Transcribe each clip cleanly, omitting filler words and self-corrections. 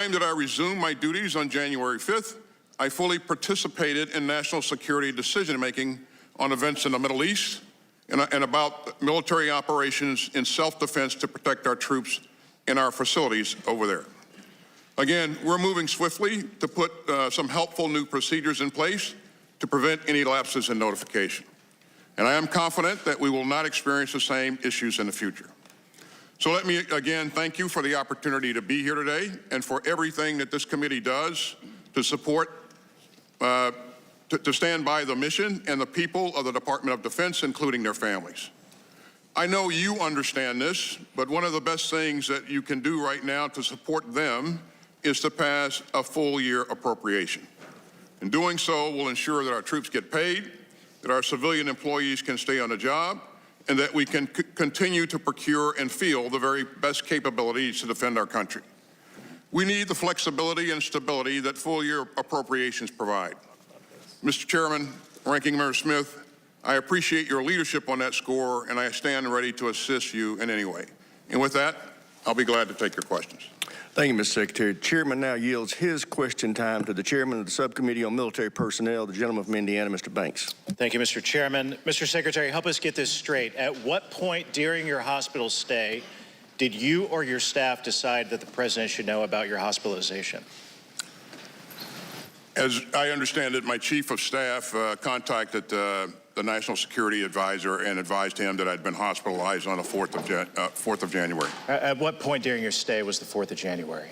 time that I resumed my duties on January 5th, I fully participated in national security decision-making on events in the Middle East and about military operations in self-defense to protect our troops in our facilities over there. Again, we're moving swiftly to put some helpful new procedures in place to prevent any lapses in notification. And I am confident that we will not experience the same issues in the future. So let me again thank you for the opportunity to be here today and for everything that this committee does to support, to stand by the mission and the people of the Department of Defense, including their families. I know you understand this, but one of the best things that you can do right now to support them is to pass a full-year appropriation. In doing so, we'll ensure that our troops get paid, that our civilian employees can stay on the job, and that we can continue to procure and field the very best capabilities to defend our country. We need the flexibility and stability that full-year appropriations provide. Mr. Chairman, Ranking Member Smith, I appreciate your leadership on that score, and I stand ready to assist you in any way. And with that, I'll be glad to take your questions. Thank you, Mr. Secretary. The chairman now yields his question time to the chairman of the Subcommittee on Military Personnel, the gentleman from Indiana, Mr. Banks. Thank you, Mr. Chairman. Mr. Secretary, help us get this straight. At what point during your hospital stay did you or your staff decide that the president should know about your hospitalization? As I understand it, my chief of staff contacted the National Security Advisor and advised him that I'd been hospitalized on the 4th of January. At what point during your stay was the 4th of January?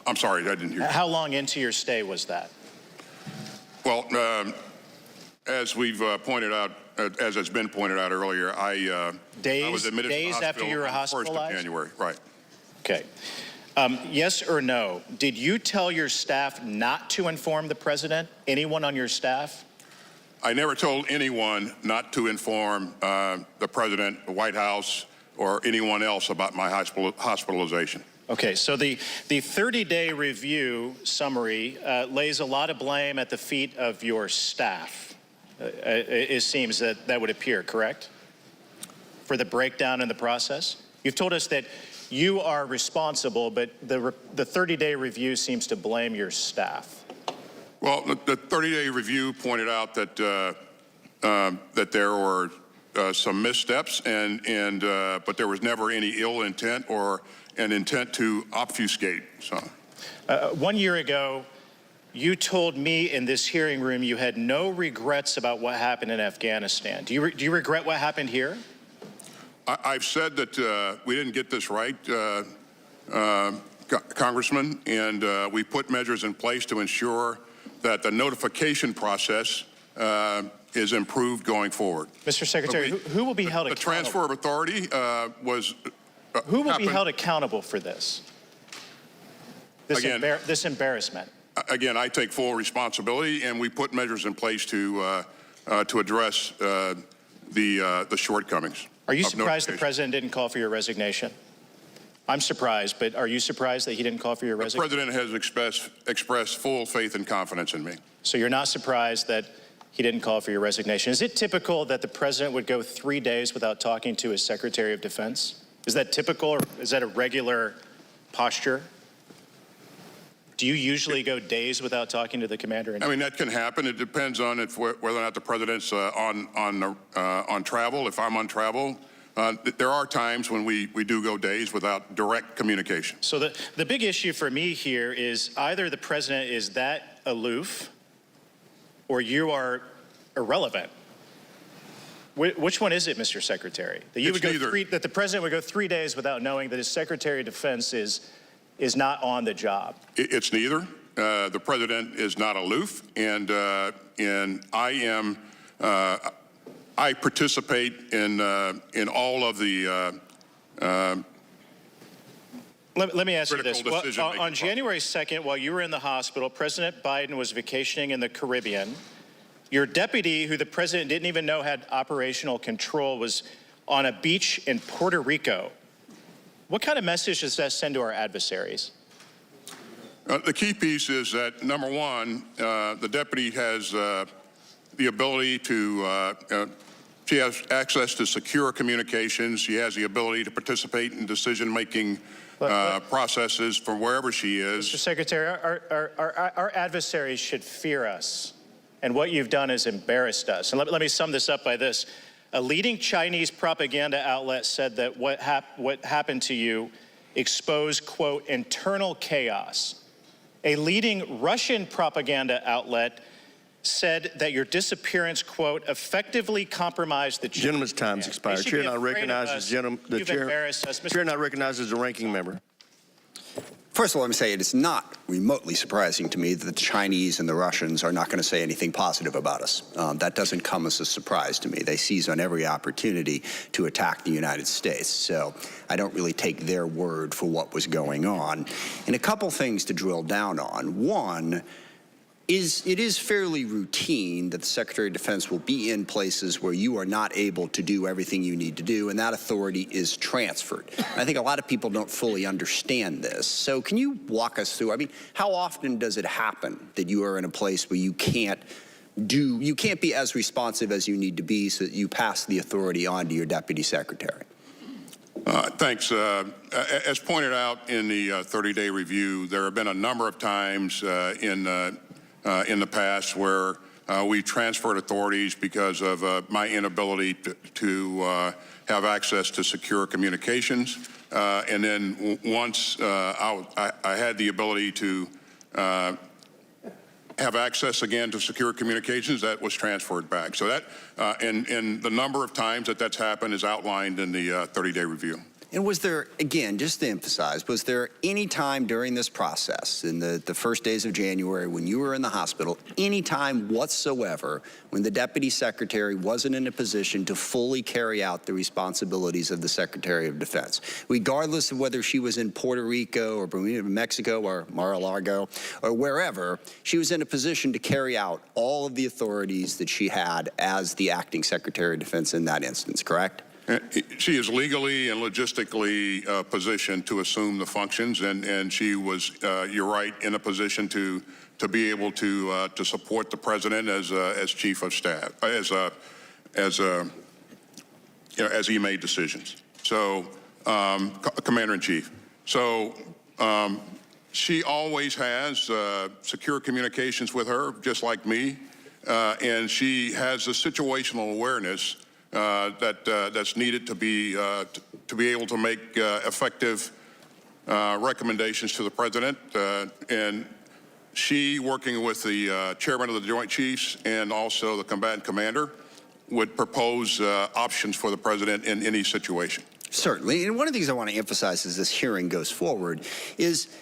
I'm sorry, I didn't hear you. How long into your stay was that? Well, as we've pointed out, as has been pointed out earlier, I was admitted to the hospital after you were hospitalized? on the 1st of January, right. Okay. Yes or no, did you tell your staff not to inform the president, anyone on your staff? I never told anyone not to inform the president, the White House, or anyone else about my hospitalization. Okay, so the 30-day review summary lays a lot of blame at the feet of your staff. It seems that would appear, correct? For the breakdown in the process? You've told us that you are responsible, but the 30-day review seems to blame your staff. Well, the 30-day review pointed out that that there were some missteps, but there was never any ill intent or an intent to obfuscate. So, 1 year ago, you told me in this hearing room you had no regrets about what happened in Afghanistan. Do you regret what happened here? I've said that we didn't get this right, Congressman, and we put measures in place to ensure that the notification process is improved going forward. Mr. Secretary, who will be held accountable? The transfer of authority was who will be held accountable for this? This embarrassment. Again, I take full responsibility, and we put measures in place to address the shortcomings. Are you surprised the president didn't call for your resignation? I'm surprised, but are you surprised that he didn't call for your resignation? The president has expressed full faith and confidence in me. So you're not surprised that he didn't call for your resignation. Is it typical that the president would go 3 days without talking to his Secretary of Defense? Is that typical, or is that a regular posture? Do you usually go days without talking to the commander? I mean, that can happen. It depends on whether or not the president's on travel. If I'm on travel, there are times when we do go days without direct communication. So the big issue for me here is either the president is that aloof or you are irrelevant. Which one is it, Mr. Secretary? That the president would go 3 days without knowing that his Secretary of Defense is not on the job? It's neither. The president is not aloof, and I participate in all of the Let me ask you this. Well, on January 2nd, while you were in the hospital, President Biden was vacationing in the Caribbean. Your deputy, who the president didn't even know had operational control, was on a beach in Puerto Rico. What kind of message does that send to our adversaries? The key piece is that, number one, the deputy has the ability to, she has access to secure communications. She has the ability to participate in decision-making processes from wherever she Mr. is. Secretary, our adversaries should fear us, and what you've done has embarrassed us. And let me sum this up by this. A leading Chinese propaganda outlet said that what happened to you exposed, quote, internal chaos. A leading Russian propaganda outlet said that your disappearance, quote, effectively compromised the Gentleman's time's expired. Chair now recognizes the chair now recognizes the ranking member. First of all, let me say it is not remotely surprising to me that the Chinese and the Russians are not going to say anything positive about us. That doesn't come as a surprise to me. They seize on every opportunity to attack the United States. So I don't really take their word for what was going on. And a couple things to drill down on. One, it is fairly routine that the Secretary of Defense will be in places where you are not able to do everything you need to do, and that authority is transferred. And I think a lot of people don't fully understand this. So can you walk us through, I mean, how often does it happen that you are in a place where you can't be as responsive as you need to be so that you pass the authority on to your Deputy Secretary? Thanks. As pointed out in the 30-day review, there have been a number of times in the past where we transferred authorities because of my inability to have access to secure communications. And then once I had the ability to have access again to secure communications, that was transferred back. So that, and the number of times that that's happened is outlined in the 30-day review. And was there, again, just to emphasize, was there any time during this process, in the first days of January when you were in the hospital, any time whatsoever when the Deputy Secretary wasn't in a position to fully carry out the responsibilities of the Secretary of Defense? Regardless of whether she was in Puerto Rico or Bermuda, Mexico or Mar-a-Lago or wherever, she was in a position to carry out all of the authorities that she had as the acting Secretary of Defense in that instance, correct? She is legally and logistically positioned to assume the functions, and she was, you're right, in a position to be able to support the president as chief of staff, as he made decisions. So, Commander in Chief. So, she always has secure communications with her, just like me, and she has a situational awareness that's needed to be able to make effective recommendations to the president, and she, working with the chairman of the Joint Chiefs and also the combatant commander, would propose options for the president in any situation. Certainly, and one of the things I want to emphasize as this hearing goes forward is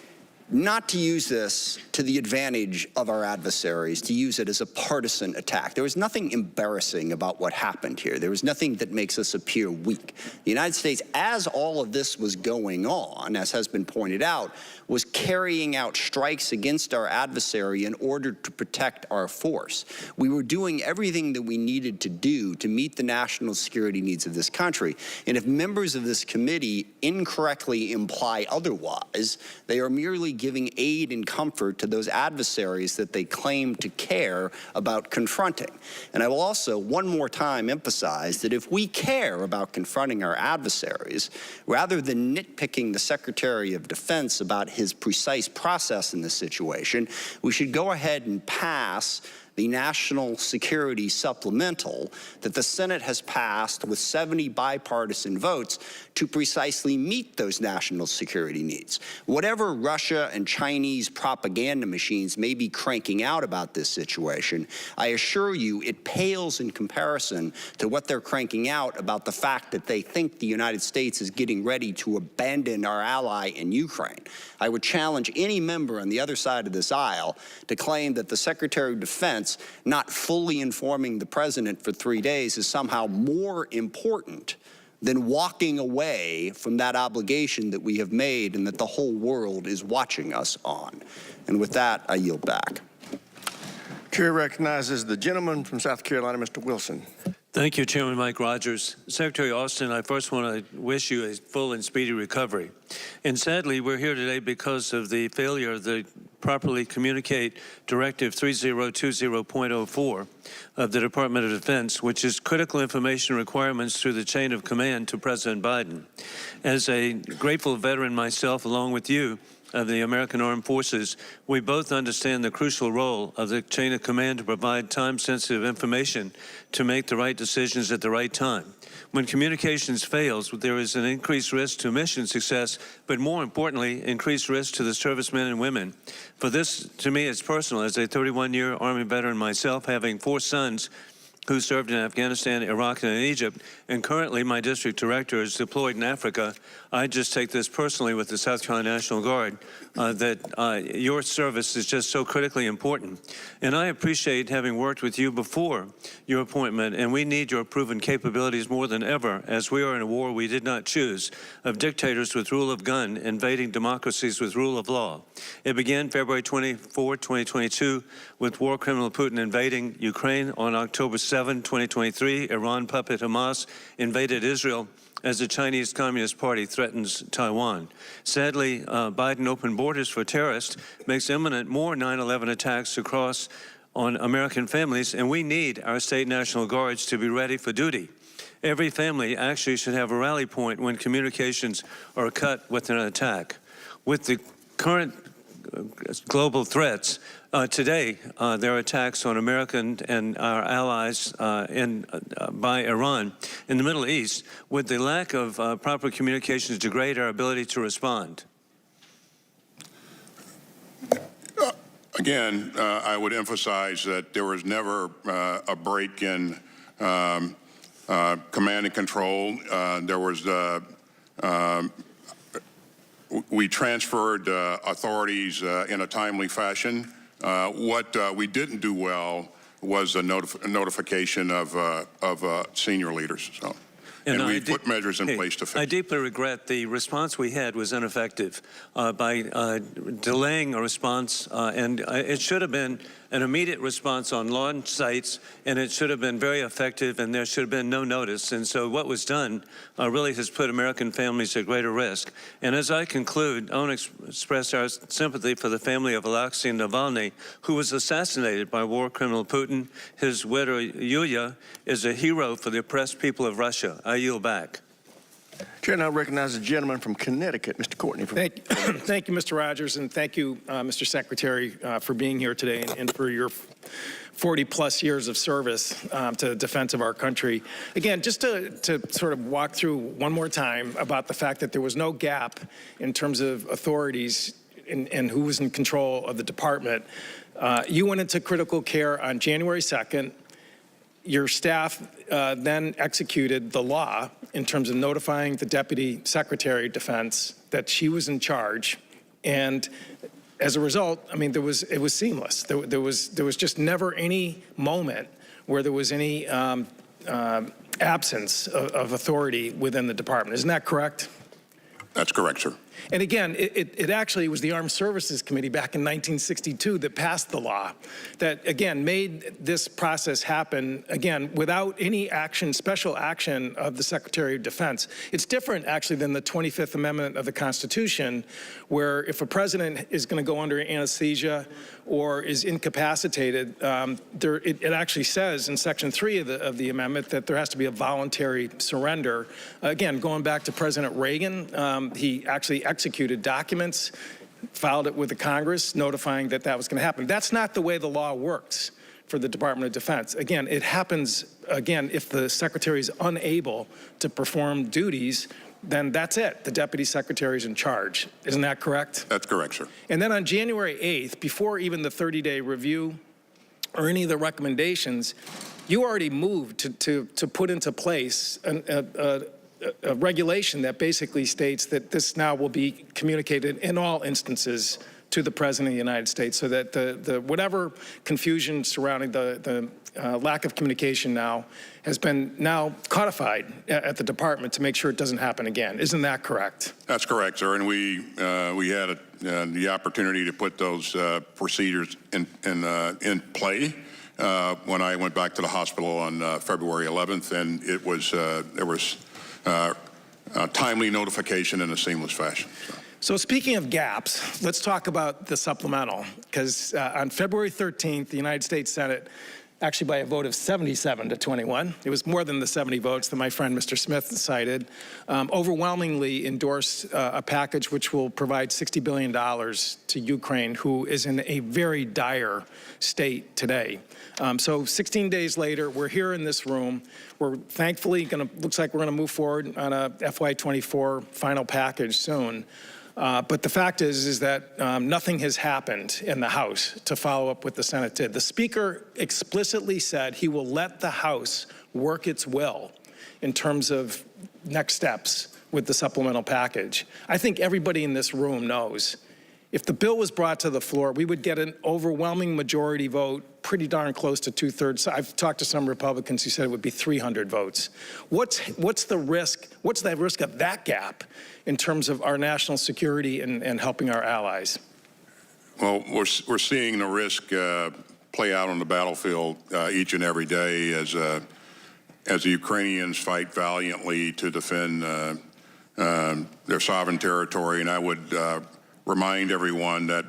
not to use this to the advantage of our adversaries, to use it as a partisan attack. There was nothing embarrassing about what happened here. There was nothing that makes us appear weak. The United States, as all of this was going on, as has been pointed out, was carrying out strikes against our adversary in order to protect our force. We were doing everything that we needed to do to meet the national security needs of this country. And if members of this committee incorrectly imply otherwise, they are merely giving aid and comfort to those adversaries that they claim to care about confronting. And I will also one more time emphasize that if we care about confronting our adversaries, rather than nitpicking the Secretary of Defense about his precise process in this situation, we should go ahead and pass the National Security Supplemental that the Senate has passed with 70 bipartisan votes to precisely meet those national security needs. Whatever Russia and Chinese propaganda machines may be cranking out about this situation, I assure you it pales in comparison to what they're cranking out about the fact that they think the United States is getting ready to abandon our ally in Ukraine. I would challenge any member on the other side of this aisle to claim that the Secretary of Defense not fully informing the president for 3 days is somehow more important than walking away from that obligation that we have made and that the whole world is watching us on. And with that, I yield back. Chair recognizes the gentleman from South Carolina, Mr. Wilson. Thank you, Chairman Mike Rogers. Secretary Austin, I first want to wish you a full and speedy recovery. And sadly, we're here today because of the failure to properly communicate Directive 3020.04 of the Department of Defense, which is critical information requirements through the chain of command to President Biden. As a grateful veteran myself, along with you, of the American Armed Forces, we both understand the crucial role of the chain of command to provide time-sensitive information to make the right decisions at the right time. When communications fails, there is an increased risk to mission success, but more importantly, increased risk to the servicemen and women. For this, to me, it's personal. As a 31-year Army veteran myself, having 4 sons who served in Afghanistan, Iraq, and Egypt, and currently my district director is deployed in Africa, I just take this personally with the South Carolina National Guard, that your service is just so critically important. And I appreciate having worked with you before your appointment, and we need your proven capabilities more than ever, as we are in a war we did not choose, of dictators with rule of gun invading democracies with rule of law. It began February 24, 2022, with war criminal Putin invading Ukraine. On October 7, 2023, Iran puppet Hamas invaded Israel as the Chinese Communist Party threatens Taiwan. Sadly, Biden open borders for terrorists makes imminent more 9/11 attacks across on American families, and we need our state National Guards to be ready for duty. Every family actually should have a rally point when communications are cut with an attack. With the current global threats, today there are attacks on American and our allies by Iran in the Middle East. Would the lack of proper communications degrade our ability to respond? Again, I would emphasize that there was never a break in command and control. There was we transferred authorities in a timely fashion. What we didn't do well was a notification of senior leaders. So. And we put measures in place to fix it. I deeply regret the response we had was ineffective by delaying a response, and it should have been an immediate response on launch sites, and it should have been very effective, and there should have been no notice. And so what was done really has put American families at greater risk. And as I conclude, I want to express our sympathy for the family of Alexei Navalny, who was assassinated by war criminal Putin. His widow, Yulia, is a hero for the oppressed people of Russia. I yield back. Chair now recognizes the gentleman from Connecticut, Mr. Courtney. Thank you, Mr. Rogers, and thank you, Mr. Secretary, for being here today and for your 40-plus years of service to the defense of our country. Again, just to sort of walk through one more time about the fact that there was no gap in terms of authorities and who was in control of the department. You went into critical care on January 2nd. Your staff then executed the law in terms of notifying the Deputy Secretary of Defense that she was in charge, and as a result, I mean, it was seamless. There was just never any moment where there was any absence of authority within the department. Isn't that correct? That's correct, sir. And again, it actually was the Armed Services Committee back in 1962 that passed the law that, again, made this process happen, again, without any action, special action of the Secretary of Defense. It's different, actually, than the 25th Amendment of the Constitution, where if a president is going to go under anesthesia or is incapacitated, it actually says in Section 3 of the amendment that there has to be a voluntary surrender. Again, going back to President Reagan, he actually executed documents, filed it with the Congress, notifying that was going to happen. That's not the way the law works for the Department of Defense. Again, it happens, again, if the Secretary is unable to perform duties, then that's it. The Deputy Secretary is in charge. Isn't that correct? That's correct, sir. And then on January 8th, before even the 30-day review or any of the recommendations, you already moved to put into place a regulation that basically states that this now will be communicated in all instances to the President of the United States, so that the whatever confusion surrounding the lack of communication now has been now codified at the department to make sure it doesn't happen again. Isn't that correct? That's correct, sir. And we had the opportunity to put those procedures in play. when I went back to the hospital on February 11th, and it was there was timely notification in a seamless fashion. So speaking of gaps, let's talk about the supplemental, because on February 13th, the United States Senate, actually by a vote of 77 to 21, it was more than the 70 votes that my friend Mr. Smith cited, overwhelmingly endorsed a package which will provide $60 billion to Ukraine, who is in a very dire state today. So 16 days later, we're here in this room. We're thankfully looks like we're gonna move forward on a FY24 final package soon. But the fact is that nothing has happened in the House to follow up what the Senate did. The Speaker explicitly said he will let the House work its will in terms of next steps with the supplemental package. I think everybody in this room knows if the bill was brought to the floor, we would get an overwhelming majority vote, pretty darn close to 2/3. I've talked to some Republicans who said it would be 300 votes. What's the risk? What's the risk of that gap in terms of our national security and helping our allies? Well, we're seeing the risk play out on the battlefield each and every day as the Ukrainians fight valiantly to defend their sovereign territory. And I would remind everyone that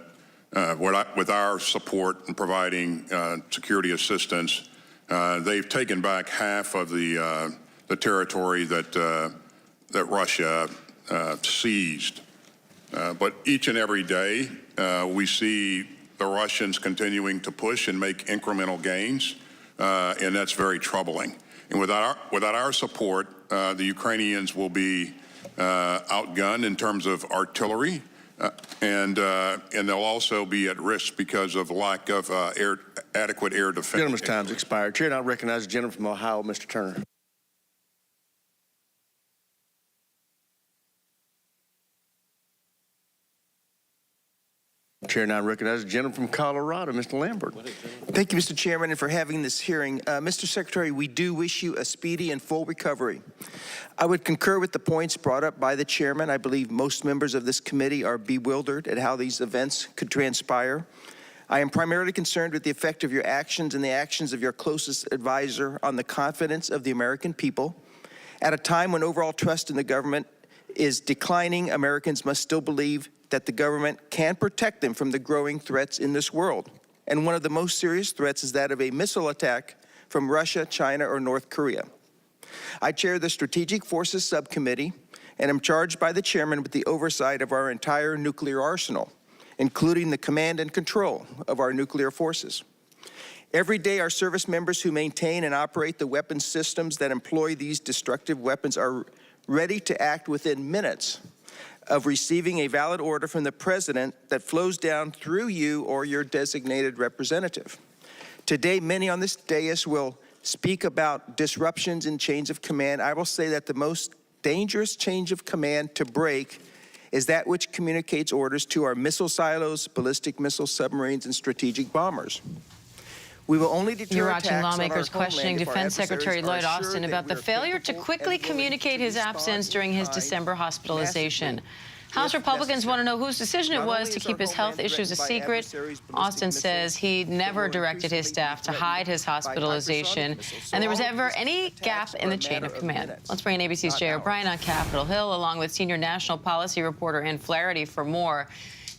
with our support in providing security assistance, they've taken back half of the territory that Russia seized. But each and every day, we see the Russians continuing to push and make incremental gains, and that's very troubling. And without our support, the Ukrainians will be outgunned in terms of artillery, and they'll also be at risk because of lack of adequate air defense. Gentleman's time's expired. Chair now recognizes the gentleman from Ohio, Mr. Turner. Chair now recognizes the gentleman from Colorado, Mr. Lambert. Thank you, Mr. Chairman, and for having this hearing. Mr. Secretary, we do wish you a speedy and full recovery. I would concur with the points brought up by the chairman. I believe most members of this committee are bewildered at how these events could transpire. I am primarily concerned with the effect of your actions and the actions of your closest advisor on the confidence of the American people. At a time when overall trust in the government is declining, Americans must still believe that the government can protect them from the growing threats in this world. And one of the most serious threats is that of a missile attack from Russia, China, or North Korea. I chair the Strategic Forces Subcommittee and am charged by the chairman with the oversight of our entire nuclear arsenal, including the command and control of our nuclear forces. Every day, our service members who maintain and operate the weapons systems that employ these destructive weapons are ready to act within minutes of receiving a valid order from the president that flows down through you or your designated representative. Today, many on this dais will speak about disruptions in chains of command. I will say that the most dangerous change of command to break is that which communicates orders to our missile silos, ballistic missile submarines, and strategic bombers. We will only deter You're attacks watching on our lawmakers questioning homeland if our Defense Secretary adversaries Lloyd are Austin assured about that the we are failure to capable quickly and willing communicate his to respond absence during his in December hospitalization. massively House Republicans necessary. want to know whose decision it Not was only to is keep our his health homeland issues a threatened by secret. adversaries, ballistic Austin missiles, says he but never we're directed his increasingly staff to threatened hide his by hospitalization, hypersonic missiles. and there was So ever all any these gap attacks in are the a chain matter of of command. minutes, Let's bring in ABC's not Jay hours. O'Brien on Capitol Hill, along with senior national policy reporter Ann Flaherty for more.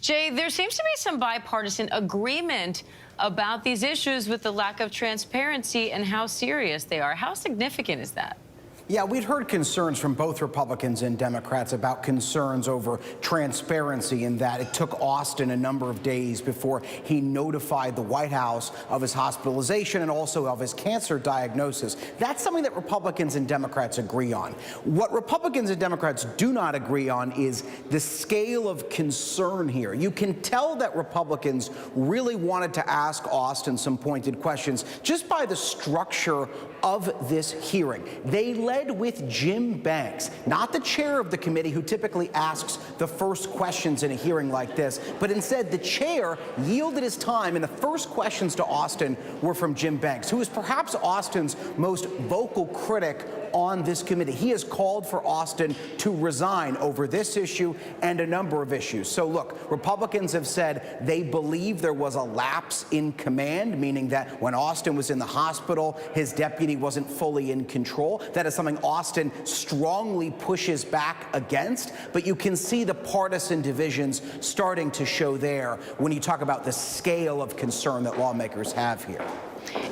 Jay, there seems to be some bipartisan agreement about these issues with the lack of transparency and how serious they are. How significant is that? Yeah, we'd heard concerns from both Republicans and Democrats about concerns over transparency in that it took Austin a number of days before he notified the White House of his hospitalization and also of his cancer diagnosis. That's something that Republicans and Democrats agree on. What Republicans and Democrats do not agree on is the scale of concern here. You can tell that Republicans really wanted to ask Austin some pointed questions just by the structure of this hearing. They led with Jim Banks, not the chair of the committee who typically asks the first questions in a hearing like this, but instead the chair yielded his time, and the first questions to Austin were from Jim Banks, who is perhaps Austin's most vocal critic on this committee. He has called for Austin to resign over this issue and a number of issues. So look, Republicans have said they believe there was a lapse in command, meaning that when Austin was in the hospital, his deputy wasn't fully in control. That is something Austin strongly pushes back against, but you can see the partisan divisions starting to show there when you talk about the scale of concern that lawmakers have here.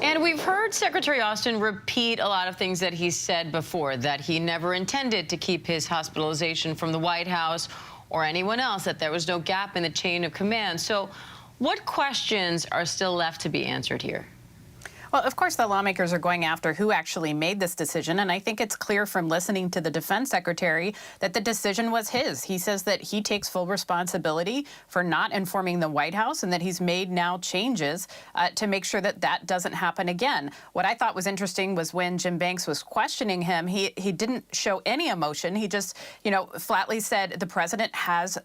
And we've heard Secretary Austin repeat a lot of things that he said before, that he never intended to keep his hospitalization from the White House or anyone else, that there was no gap in the chain of command. So what questions are still left to be answered here? Well, of course, the lawmakers are going after who actually made this decision, and I think it's clear from listening to the defense secretary that the decision was his. He says that he takes full responsibility for not informing the White House and that he's made now changes to make sure that that doesn't happen again. What I thought was interesting was when Jim Banks was questioning him, he didn't show any emotion. He just, flatly said, the president has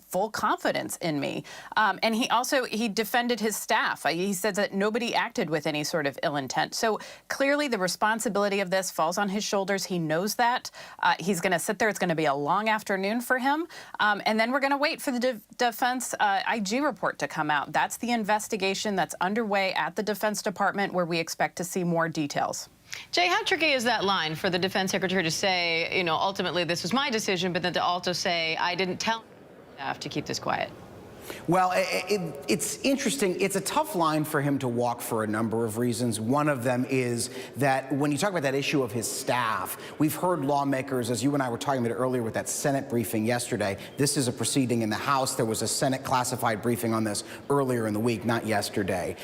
full confidence in me. And he defended his staff. He said that nobody acted with any sort of ill intent. So clearly the responsibility of this falls on his shoulders. He knows that. He's going to sit there. It's going to be a long afternoon for him. And then we're going to wait for the defense IG report to come out. That's the investigation that's underway at the Defense Department, where we expect to see more details. Jay, how tricky is that line for the defense secretary to say, ultimately this was my decision, but then to also say, I didn't tell staff to keep this quiet? Well, it's interesting. It's a tough line for him to walk for a number of reasons. One of them is that when you talk about that issue of his staff, we've heard lawmakers, as you and I were talking about earlier with that Senate briefing yesterday, this is a proceeding in the House. There was a Senate classified briefing on this earlier in the week, not yesterday.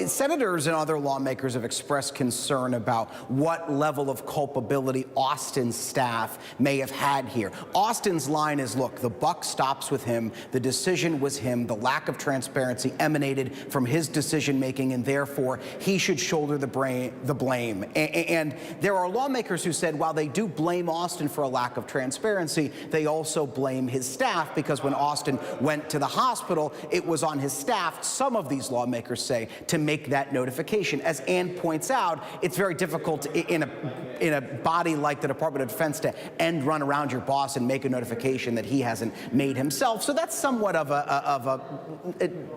Senators and other lawmakers have expressed concern about what level of culpability Austin's staff may have had here. Austin's line is, look, the buck stops with him. The decision was him. The lack of transparency emanated from his decision-making, and therefore he should shoulder the blame. And there are lawmakers who said while they do blame Austin for a lack of transparency, they also blame his staff, because when Austin went to the hospital, it was on his staff, some of these lawmakers say, to make that notification. As Ann points out, it's very difficult in a body like the Department of Defense to run around your boss and make a notification that he hasn't made himself. So that's somewhat of a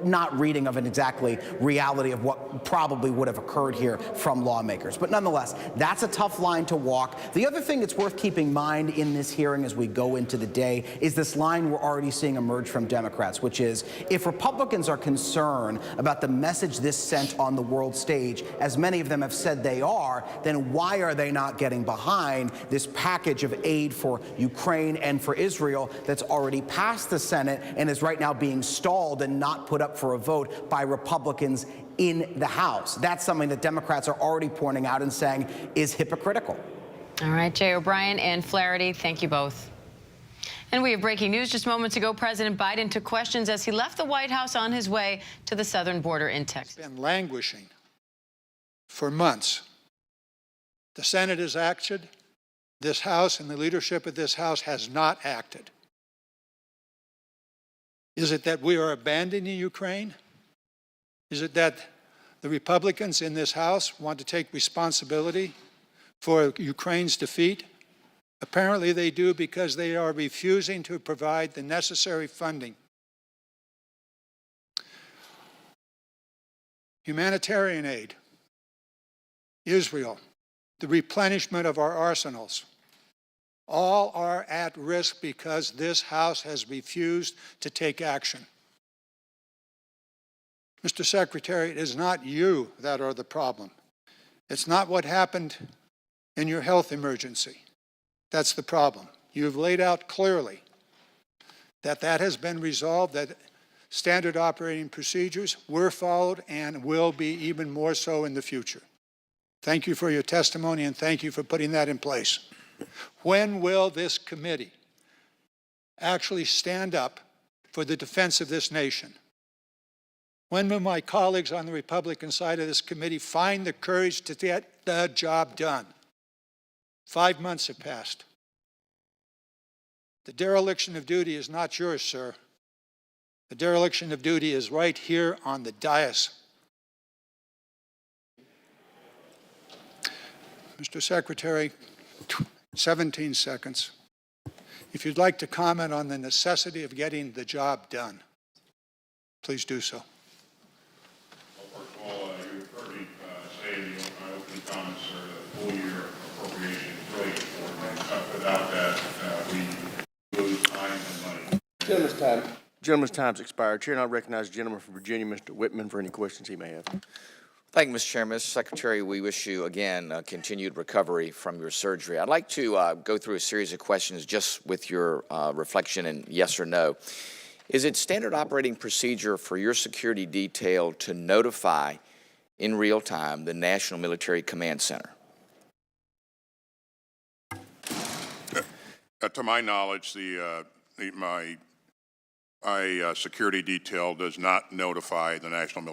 not reading of an exactly reality of what probably would have occurred here from lawmakers. But nonetheless, that's a tough line to walk. The other thing that's worth keeping in mind in this hearing as we go into the day is this line we're already seeing emerge from Democrats, which is, if Republicans are concerned about the message this sent on the world stage, as many of them have said they are, then why are they not getting behind this package of aid for Ukraine and for Israel that's already passed the Senate and is right now being stalled and not put up for a vote by Republicans in the House? That's something that Democrats are already pointing out and saying is hypocritical. All right, Jay O'Brien and Flaherty, thank you both. And we have breaking news. Just moments ago, President Biden took questions as he left the White House on his way to the southern border in Texas. It's been languishing for months. The Senate has acted. This House and the leadership of this House has not acted. Is it that we are abandoning Ukraine? Is it that the Republicans in this House want to take responsibility for Ukraine's defeat? Apparently they do, because they are refusing to provide the necessary funding. Humanitarian aid, Israel, the replenishment of our arsenals, all are at risk because this House has refused to take action. Mr. Secretary, it is not you that are the problem. It's not what happened in your health emergency. That's the problem. You've laid out clearly that that has been resolved, that standard operating procedures were followed and will be even more so in the future. Thank you for your testimony, and thank you for putting that in place. When will this committee actually stand up for the defense of this nation? When will my colleagues on the Republican side of this committee find the courage to get the job done? 5 months have passed. The dereliction of duty is not yours, sir. The dereliction of duty is right here on the dais. Mr. Secretary, 17 seconds. If you'd like to comment on the necessity of getting the job done, please do so. Well, first of all, you heard me say in my opening comments, sir, that full-year appropriation is really important. Without that, we lose time and money. Gentleman's time's expired. Chair, and I recognize the gentleman from Virginia, Mr. Whitman, for any questions he may have. Thank you, Mr. Chairman. Mr. Secretary, we wish you, again, continued recovery from your surgery. I'd like to go through a series of questions just with your reflection and yes or no. Is it standard operating procedure for your security detail to notify in real time the National Military Command Center? To my knowledge, my security detail does not notify the National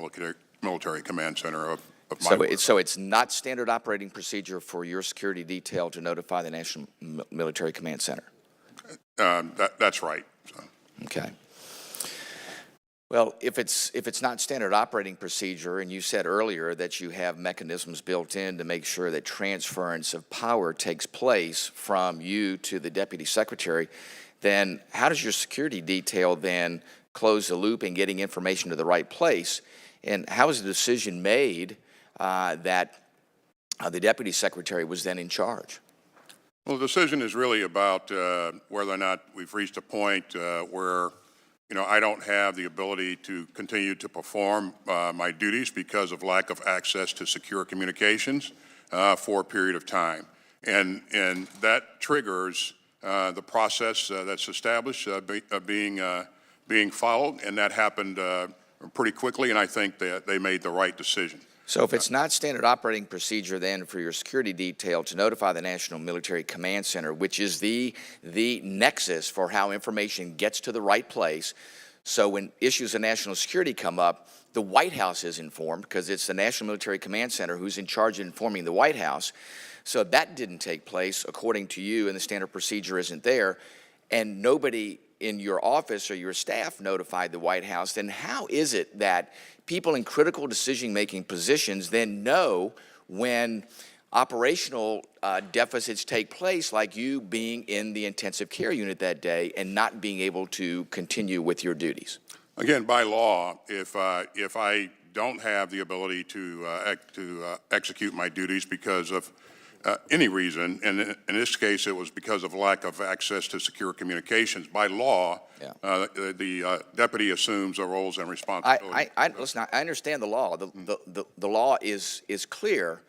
Military Command Center of my work. So it's not standard operating procedure for your security detail to notify the National Military Command Center? That's right. So. Okay. Well, if it's not standard operating procedure, and you said earlier that you have mechanisms built in to make sure that transference of power takes place from you to the Deputy Secretary, then how does your security detail then close the loop in getting information to the right place? And how is the decision made that the Deputy Secretary was then in charge? Well, the decision is really about whether or not we've reached a point where, I don't have the ability to continue to perform my duties because of lack of access to secure communications for a period of time. And that triggers the process that's established being followed, and that happened pretty quickly, and I think that they made the right decision. So if it's not standard operating procedure then for your security detail to notify the National Military Command Center, which is the nexus for how information gets to the right place, so when issues of national security come up, the White House is informed because it's the National Military Command Center who's in charge of informing the White House. So that didn't take place according to you, and the standard procedure isn't there, and nobody in your office or your staff notified the White House, then how is it that people in critical decision-making positions then know when operational deficits take place, like you being in the intensive care unit that day and not being able to continue with your duties? Again, by law, if I don't have the ability to execute my duties because of any reason, and in this case it was because of lack of access to secure communications, by law, the deputy assumes the roles and responsibilities. Listen, I understand the law. The law is clear,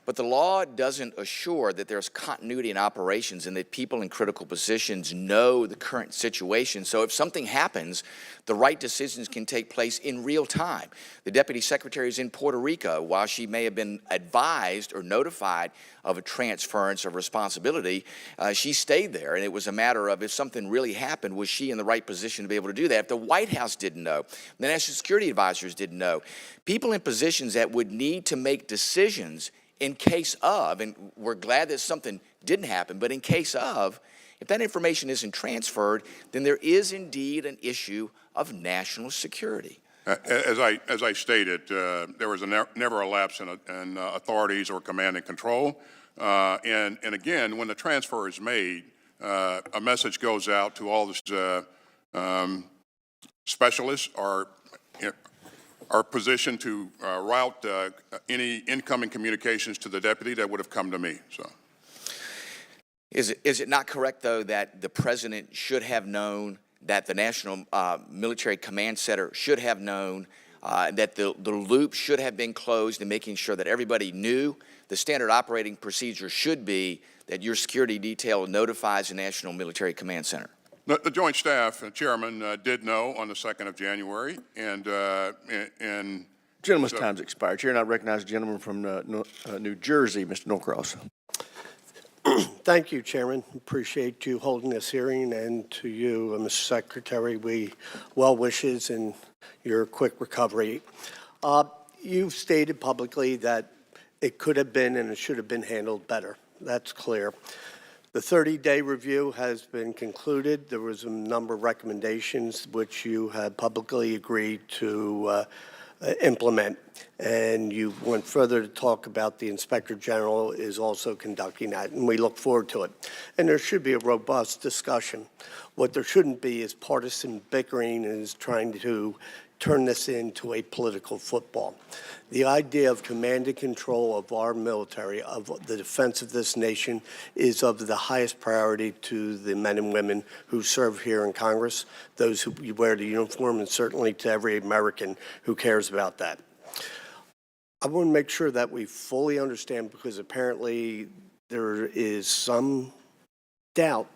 but the law doesn't assure that there's continuity in operations and that people in critical positions know the current situation. So if something happens, the right decisions can take place in real time. The Deputy Secretary is in Puerto Rico. While she may have been advised or notified of a transference of responsibility, she stayed there, and it was a matter of if something really happened, was she in the right position to be able to do that? If the White House didn't know, the National Security Advisors didn't know, people in positions that would need to make decisions in case of, and we're glad that something didn't happen, but in case of, if that information isn't transferred, then there is indeed an issue of national security. As I stated, there was never a lapse in authorities or command and control. And again, when the transfer is made, a message goes out to all the specialists are positioned to route any incoming communications to the deputy that would have come to me. So, is it not correct, though, that the president should have known, that the National Military Command Center should have known, that the loop should have been closed, and making sure that everybody knew? The standard operating procedure should be that your security detail notifies the National Military Command Center. The Joint Staff Chairman did know on the 2nd of January, and Gentleman's time's expired. Chair, and I recognize the gentleman from New Jersey, Mr. Norcross. Thank you, Chairman. Appreciate you holding this hearing, and to you, Mr. Secretary, well wishes in your quick recovery. You've stated publicly that it could have been and it should have been handled better. That's clear. The 30-day review has been concluded. There was a number of recommendations which you had publicly agreed to implement. And you went further to talk about the Inspector General is also conducting that, and we look forward to it. And there should be a robust discussion. What there shouldn't be is partisan bickering and is trying to turn this into a political football. The idea of command and control of our military, of the defense of this nation, is of the highest priority to the men and women who serve here in Congress, those who wear the uniform, and certainly to every American who cares about that. I want to make sure that we fully understand, because apparently there is some doubt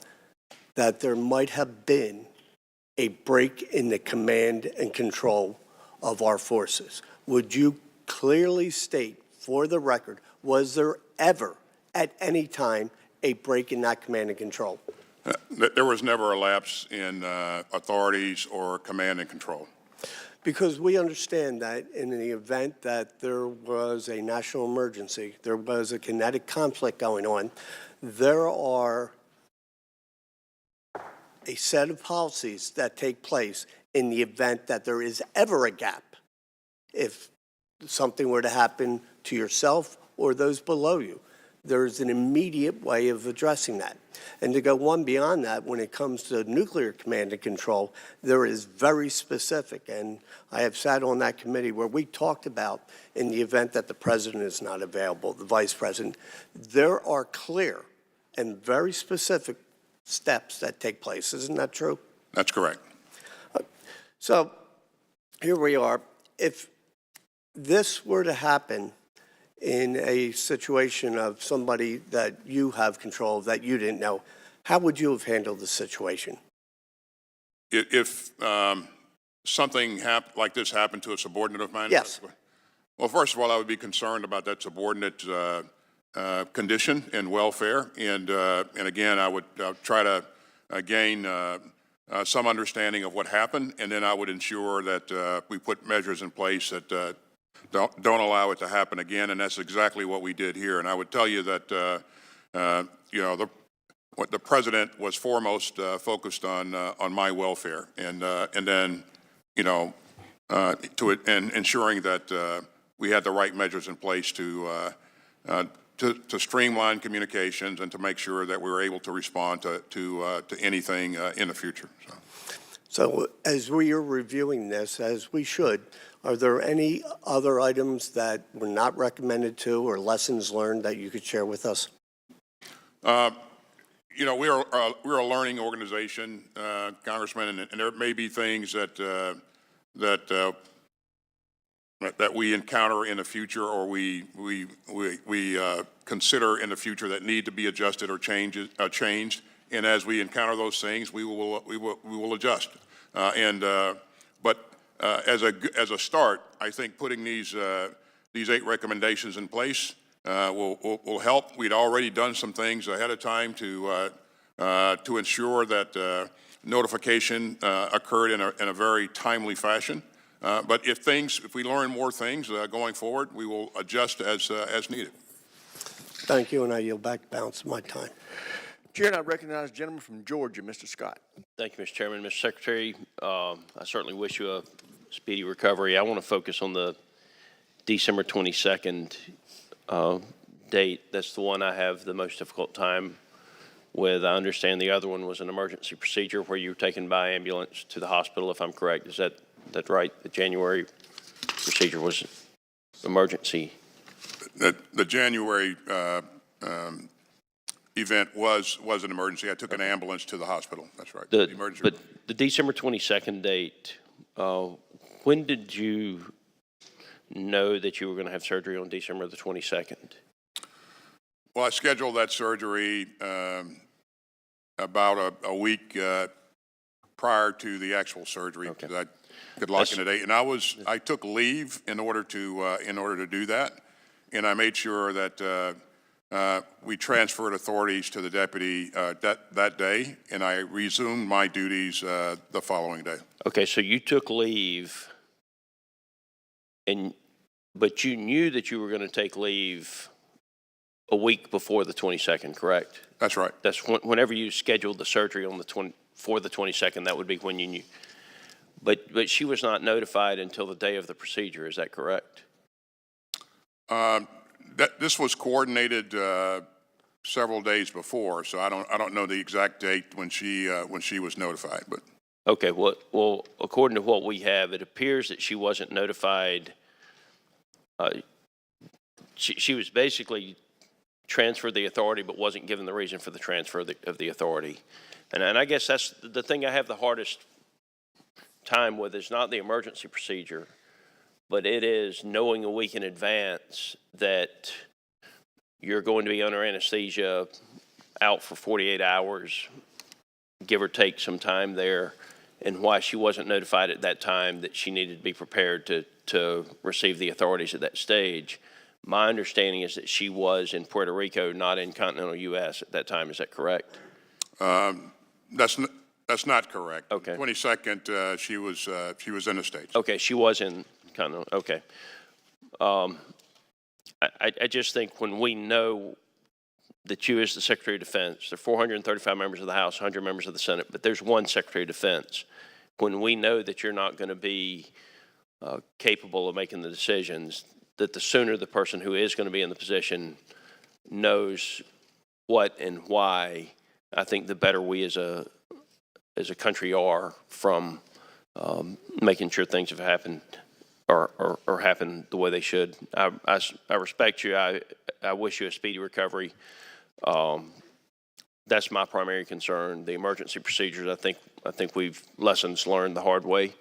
that there might have been a break in the command and control of our forces. Would you clearly state, for the record, was there ever at any time a break in that command and control? There was never a lapse in authorities or command and control. Because we understand that in the event that there was a national emergency, there was a kinetic conflict going on, there are a set of policies that take place in the event that there is ever a gap. If something were to happen to yourself or those below you, there is an immediate way of addressing that. And to go one beyond that, when it comes to nuclear command and control, there is very specific. And I have sat on that committee where we talked about, in the event that the president is not available, the vice president, there are clear and very specific steps that take place. Isn't that true? That's correct. So here we are. If this were to happen in a situation of somebody that you have control of that you didn't know, how would you have handled the situation? If something like this happened to a subordinate of mine? Yes. Well, first of all, I would be concerned about that subordinate condition and welfare, and again, I would try to gain some understanding of what happened, and then I would ensure that we put measures in place that don't allow it to happen again, and that's exactly what we did here. And I would tell you that you know, the president was foremost focused on my welfare, and then you know and ensuring that we had the right measures in place to streamline communications and to make sure that we were able to respond to anything in the future. So as we are reviewing this, as we should, are there any other items that were not recommended to or lessons learned that you could share with us? You know, we're a learning organization, Congressman, and there may be things that we encounter in the future, or we consider in the future that need to be adjusted or changed. And as we encounter those things, we will adjust. But as a start, I think putting these 8 recommendations in place will help. We'd already done some things ahead of time to ensure that notification occurred in a very timely fashion. But if we learn more things going forward, we will adjust as needed. Thank you, and I yield back the balance of my time. Chair, and I recognize the gentleman from Georgia, Mr. Scott. Thank you, Mr. Chairman. Mr. Secretary, I certainly wish you a speedy recovery. I want to focus on the December 22nd date. That's the one I have the most difficult time with. I understand the other one was an emergency procedure where you were taken by ambulance to the hospital, if I'm correct. Is that right? The January procedure was emergency. The January event was an emergency. I took an ambulance to the hospital. That's right. But the December 22nd date, when did you know that you were going to have surgery on December the 22nd? Well, I scheduled that surgery about a week prior to the actual surgery. Okay. I could lock in a date, and I took leave in order to do that, and I made sure that we transferred authorities to the deputy that day, and I resumed my duties the following day. Okay, so you took leave, but you knew that you were going to take leave a week before the 22nd, correct? That's right. That's whenever you scheduled the surgery on for the 22nd, that would be when you knew. But she was not notified until the day of the procedure. Is that correct? This was coordinated several days before, so I don't know the exact date when she was notified. But okay, well, according to what we have, it appears that she wasn't notified. She was basically transferred the authority, but wasn't given the reason for the transfer of the authority. And I guess that's the thing I have the hardest time with, is not the emergency procedure, but it is knowing a week in advance that you're going to be under anesthesia, out for 48 hours, give or take some time there, and why she wasn't notified at that time that she needed to be prepared to receive the authorities at that stage. My understanding is that she was in Puerto Rico, not in continental U.S. at that time. Is that correct? That's not correct. Okay. 22nd, she was in the States. Okay, she was in continental. Okay. I just think when we know that you, as the Secretary of Defense, there are 435 members of the House, 100 members of the Senate, but there's one Secretary of Defense. When we know that you're not going to be capable of making the decisions, that the sooner the person who is going to be in the position knows what and why, I think the better we as a country are from making sure things have happened or happen the way they should. I respect you. I wish you a speedy recovery. That's my primary concern. The emergency procedures, I think we've lessons learned the hard way.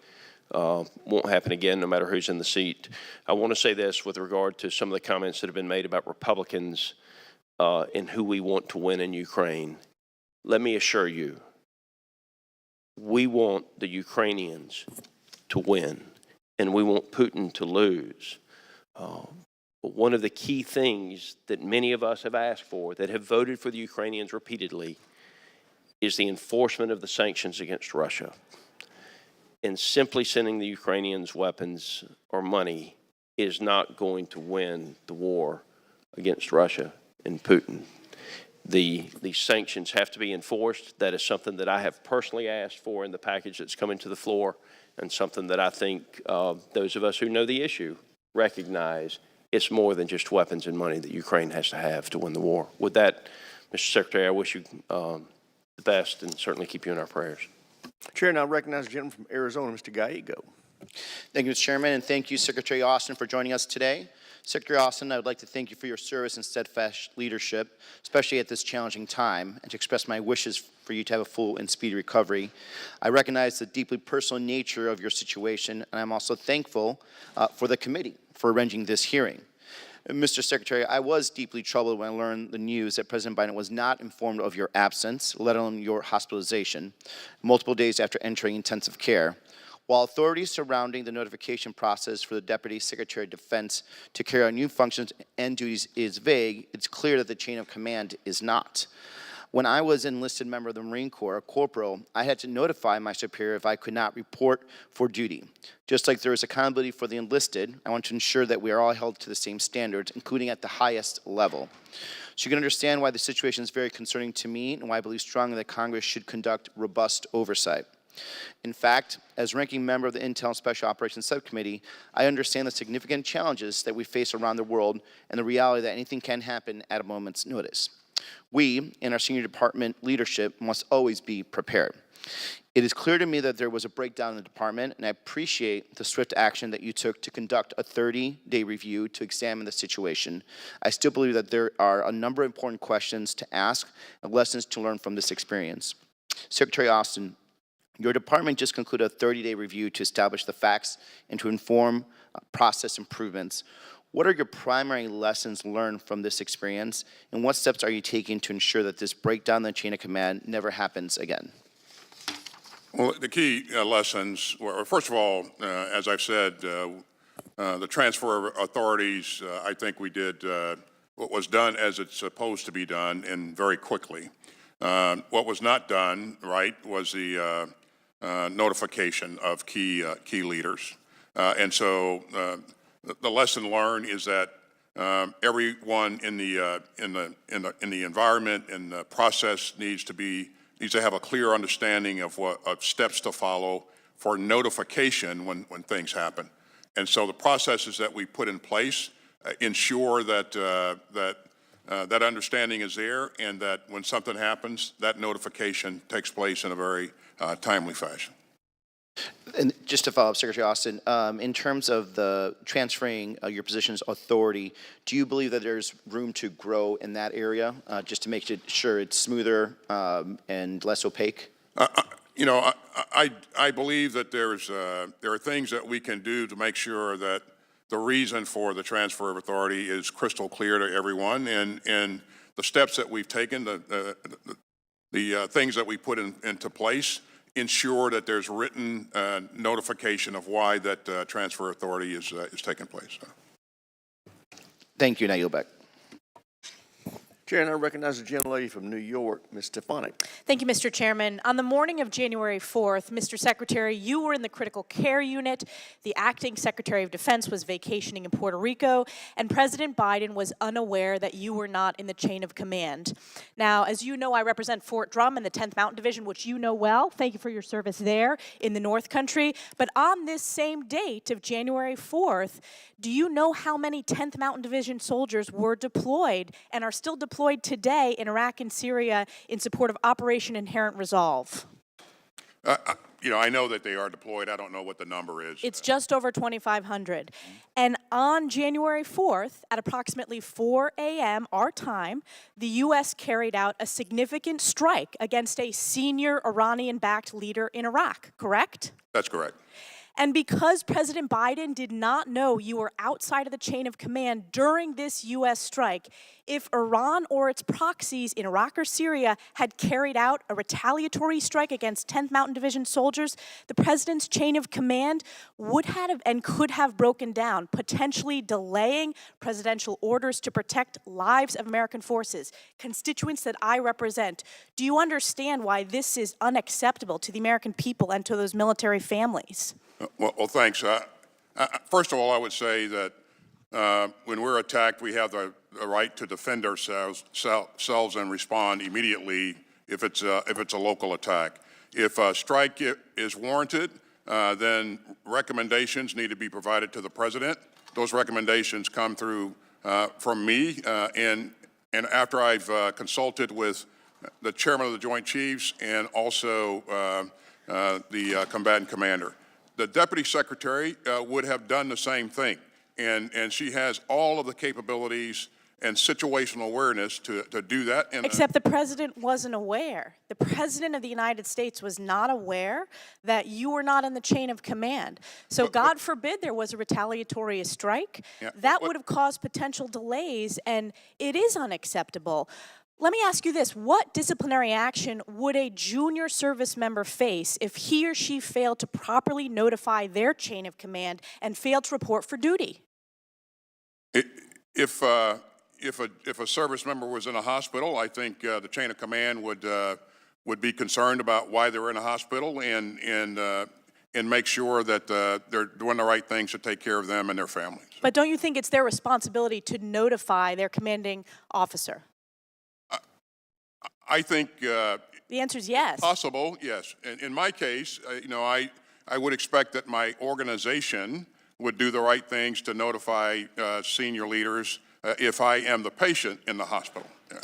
Won't happen again, no matter who's in the seat. I want to say this with regard to some of the comments that have been made about Republicans and who we want to win in Ukraine. Let me assure you, we want the Ukrainians to win, and we want Putin to lose. But one of the key things that many of us have asked for, that have voted for the Ukrainians repeatedly, is the enforcement of the sanctions against Russia. And simply sending the Ukrainians weapons or money is not going to win the war against Russia and Putin. The sanctions have to be enforced. That is something that I have personally asked for in the package that's coming to the floor, and something that I think those of us who know the issue recognize it's more than just weapons and money that Ukraine has to have to win the war. With that, Mr. Secretary, I wish you the best and certainly keep you in our prayers. Chair now recognizes the gentleman from Arizona, Mr. Gallego. Thank you, Mr. Chairman, and thank you, Secretary Austin, for joining us today. Secretary Austin, I would like to thank you for your service and steadfast leadership, especially at this challenging time, and to express my wishes for you to have a full and speedy recovery. I recognize the deeply personal nature of your situation, and I'm also thankful for the committee for arranging this hearing. Mr. Secretary, I was deeply troubled when I learned the news that President Biden was not informed of your absence, let alone your hospitalization, multiple days after entering intensive care. While authorities surrounding the notification process for the Deputy Secretary of Defense to carry out new functions and duties is vague, it's clear that the chain of command is not. When I was an enlisted member of the Marine Corps, a corporal, I had to notify my superior if I could not report for duty. Just like there is accountability for the enlisted, I want to ensure that we are all held to the same standards, including at the highest level. So you can understand why the situation is very concerning to me, and why I believe strongly that Congress should conduct robust oversight. In fact, as ranking member of the Intel Special Operations Subcommittee, I understand the significant challenges that we face around the world and the reality that anything can happen at a moment's notice. We, in our senior department leadership, must always be prepared. It is clear to me that there was a breakdown in the department, and I appreciate the swift action that you took to conduct a 30-day review to examine the situation. I still believe that there are a number of important questions to ask and lessons to learn from this experience. Secretary Austin, your department just concluded a 30-day review to establish the facts and to inform process improvements. What are your primary lessons learned from this experience, and what steps are you taking to ensure that this breakdown in the chain of command never happens again? Well, the key lessons were, first of all, as I've said, the transfer of authorities, I think we did what was done as it's supposed to be done, and very quickly. What was not done right was the notification of key leaders, and so the lesson learned is that everyone in the environment and the process needs to have a clear understanding of what steps to follow notification when things happen. And so the processes that we put in place ensure that that understanding is there, and that when something happens, that notification takes place in a very timely fashion. And just to follow up, Secretary Austin, in terms of the transferring your position's authority, do you believe that there's room to grow in that area, just to make sure it's smoother and less opaque? You know, I believe that there are things that we can do to make sure that the reason for the transfer of authority is crystal clear to everyone, and the steps that we've taken, the things that we put into place, ensure that there's written notification of why that transfer authority is taking place. Thank you. Now yield back. Chair, and I recognize the gentlelady from New York, Ms. Stefanik. Thank you, Mr. Chairman. On the morning of January 4th, Mr. Secretary, you were in the critical care unit. The acting Secretary of Defense was vacationing in Puerto Rico, and President Biden was unaware that you were not in the chain of command. Now, as you know, I represent Fort Drum in the 10th Mountain Division, which you know well. Thank you for your service there in the North Country. But on this same date of January 4th, do you know how many 10th Mountain Division soldiers were deployed and are still deployed today in Iraq and Syria in support of Operation Inherent Resolve? You know, I know that they are deployed. I don't know what the number is. It's just over 2,500. And on January 4th, at approximately 4 a.m. our time, the U.S. carried out a significant strike against a senior Iranian-backed leader in Iraq, correct? That's correct. And because President Biden did not know you were outside of the chain of command during this U.S. strike, if Iran or its proxies in Iraq or Syria had carried out a retaliatory strike against 10th Mountain Division soldiers, the president's chain of command would have and could have broken down, potentially delaying presidential orders to protect lives of American forces, constituents that I represent. Do you understand why this is unacceptable to the American people and to those military families? Well, thanks. First of all, I would say that when we're attacked, we have the right to defend ourselves and respond immediately if it's a local attack. If a strike is warranted, then recommendations need to be provided to the president. Those recommendations come through from me, and after I've consulted with the chairman of the Joint Chiefs and also the combatant commander. The Deputy Secretary would have done the same thing, and she has all of the capabilities and situational awareness to do that. Except the president wasn't aware. The president of the United States was not aware that you were not in the chain of command. So God forbid there was a retaliatory strike. Yeah, that would have caused potential delays, and it is unacceptable. Let me ask you this. What disciplinary action would a junior service member face if he or she failed to properly notify their chain of command and failed to report for duty? If a service member was in a hospital, I think the chain of command would be concerned about why they were in a hospital and make sure that they're doing the right things to take care of them and their families. But don't you think it's their responsibility to notify their commanding officer? I think the answer is yes. Possible, yes. In my case, you know, I would expect that my organization would do the right things to notify senior leaders if I am the patient in the hospital. Yeah.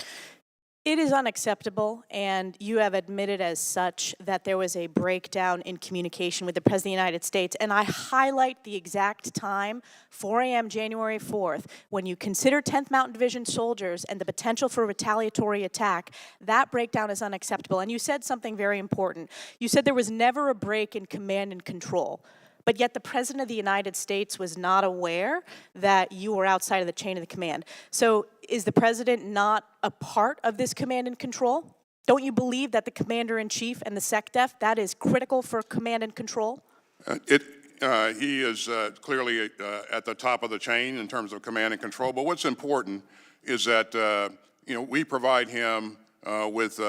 It is unacceptable, and you have admitted as such that there was a breakdown in communication with the President of the United States, and I highlight the exact time, 4 a.m. January 4th, when you consider 10th Mountain Division soldiers and the potential for a retaliatory attack. That breakdown is unacceptable, and you said something very important. You said there was never a break in command and control. But yet the President of the United States was not aware that you were outside of the chain of the command. So is the President not a part of this command and control? Don't you believe that the Commander-in-Chief and the SecDef, that is critical for command and control? He is clearly at the top of the chain in terms of command and control. But what's important is that you know, we provide him with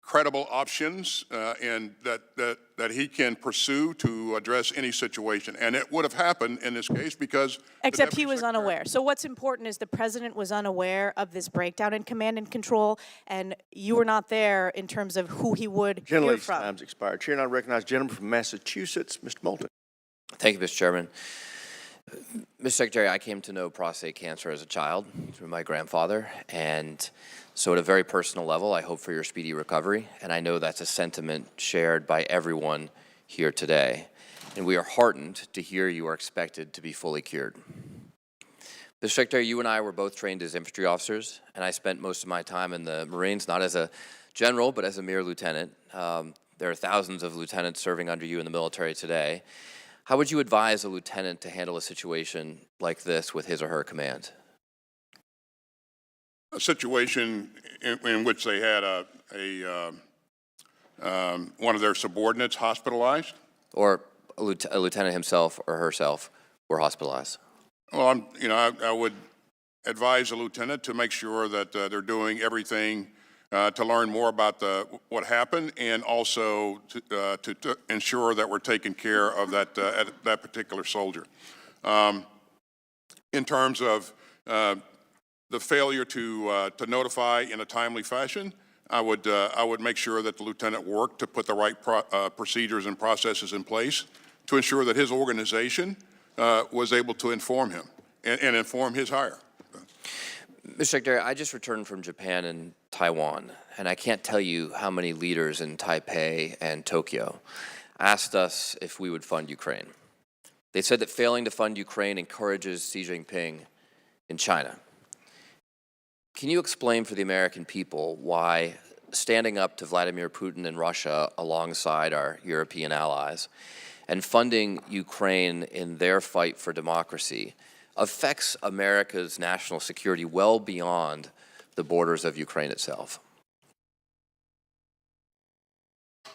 credible options and that he can pursue to address any situation. And it would have happened in this case because Except he was unaware. So what's important is the president was unaware of this breakdown in command and control, and you were not there in terms of who he would hear from. Time's expired. Chair, now recognize the gentleman from Massachusetts, Mr. Moulton. Thank you, Mr. Chairman. Mr. Secretary, I came to know prostate cancer as a child through my grandfather, and so at a very personal level, I hope for your speedy recovery, and I know that's a sentiment shared by everyone here today, and we are heartened to hear you are expected to be fully cured. Mr. Secretary, you and I were both trained as infantry officers, and I spent most of my time in the Marines, not as a general, but as a mere lieutenant. There are thousands of lieutenants serving under you in the military today. How would you advise a lieutenant to handle a situation like this with his or her command? A situation in which they had one of their subordinates hospitalized? Or a lieutenant himself or herself were hospitalized? Well, I would advise a lieutenant to make sure that they're doing everything to learn more about what happened, and also to ensure that we're taking care of that particular soldier. In terms of the failure to notify in a timely fashion, I would make sure that the lieutenant worked to put the right procedures and processes in place to ensure that his organization was able to inform him and inform his hire. Mr. Secretary, I just returned from Japan and Taiwan, and I can't tell you how many leaders in Taipei and Tokyo asked us if we would fund Ukraine. They said that failing to fund Ukraine encourages Xi Jinping in China. Can you explain for the American people why standing up to Vladimir Putin and Russia alongside our European allies and funding Ukraine in their fight for democracy affects America's national security well beyond the borders of Ukraine itself?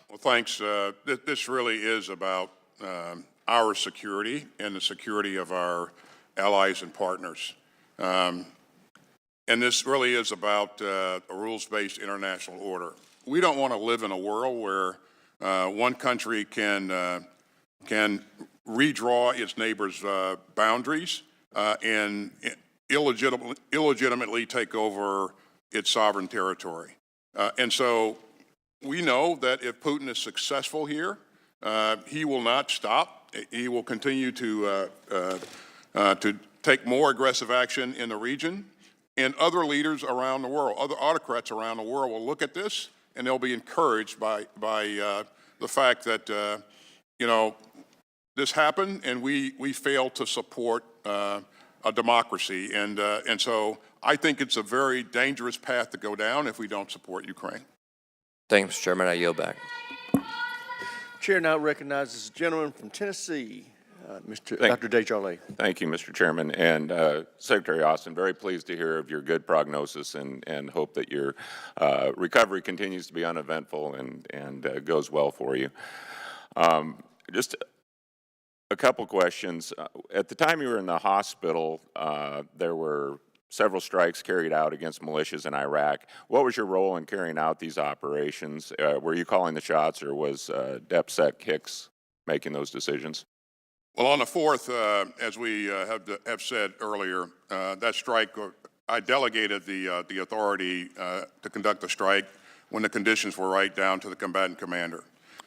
Well, thanks. This really is about our security and the security of our allies and partners. And this really is about a rules-based international order. We don't want to live in a world where one country can redraw its neighbors' boundaries and illegitimately take over its sovereign territory. And so we know that if Putin is successful here, he will not stop. He will continue to take more aggressive action in the region. And other leaders around the world, other autocrats around the world will look at this and they'll be encouraged by the fact that, this happened and we failed to support a democracy. And so I think it's a very dangerous path to go down if we don't support Ukraine. Thank you, Mr. Chairman. I yield back. Chair now recognizes the gentleman from Tennessee, Dr. Desjardins. Thank you, Mr. Chairman. And Secretary Austin, very pleased to hear of your good prognosis and hope that your recovery continues to be uneventful and goes well for you. Just a couple questions. At the time you were in the hospital, there were several strikes carried out against militias in Iraq. What was your role in carrying out these operations? Were you calling the shots, or was DepSec Hicks making those decisions? Well, on the 4th, as we have said earlier, that strike, I delegated the authority to conduct the strike when the conditions were right down to the combatant commander.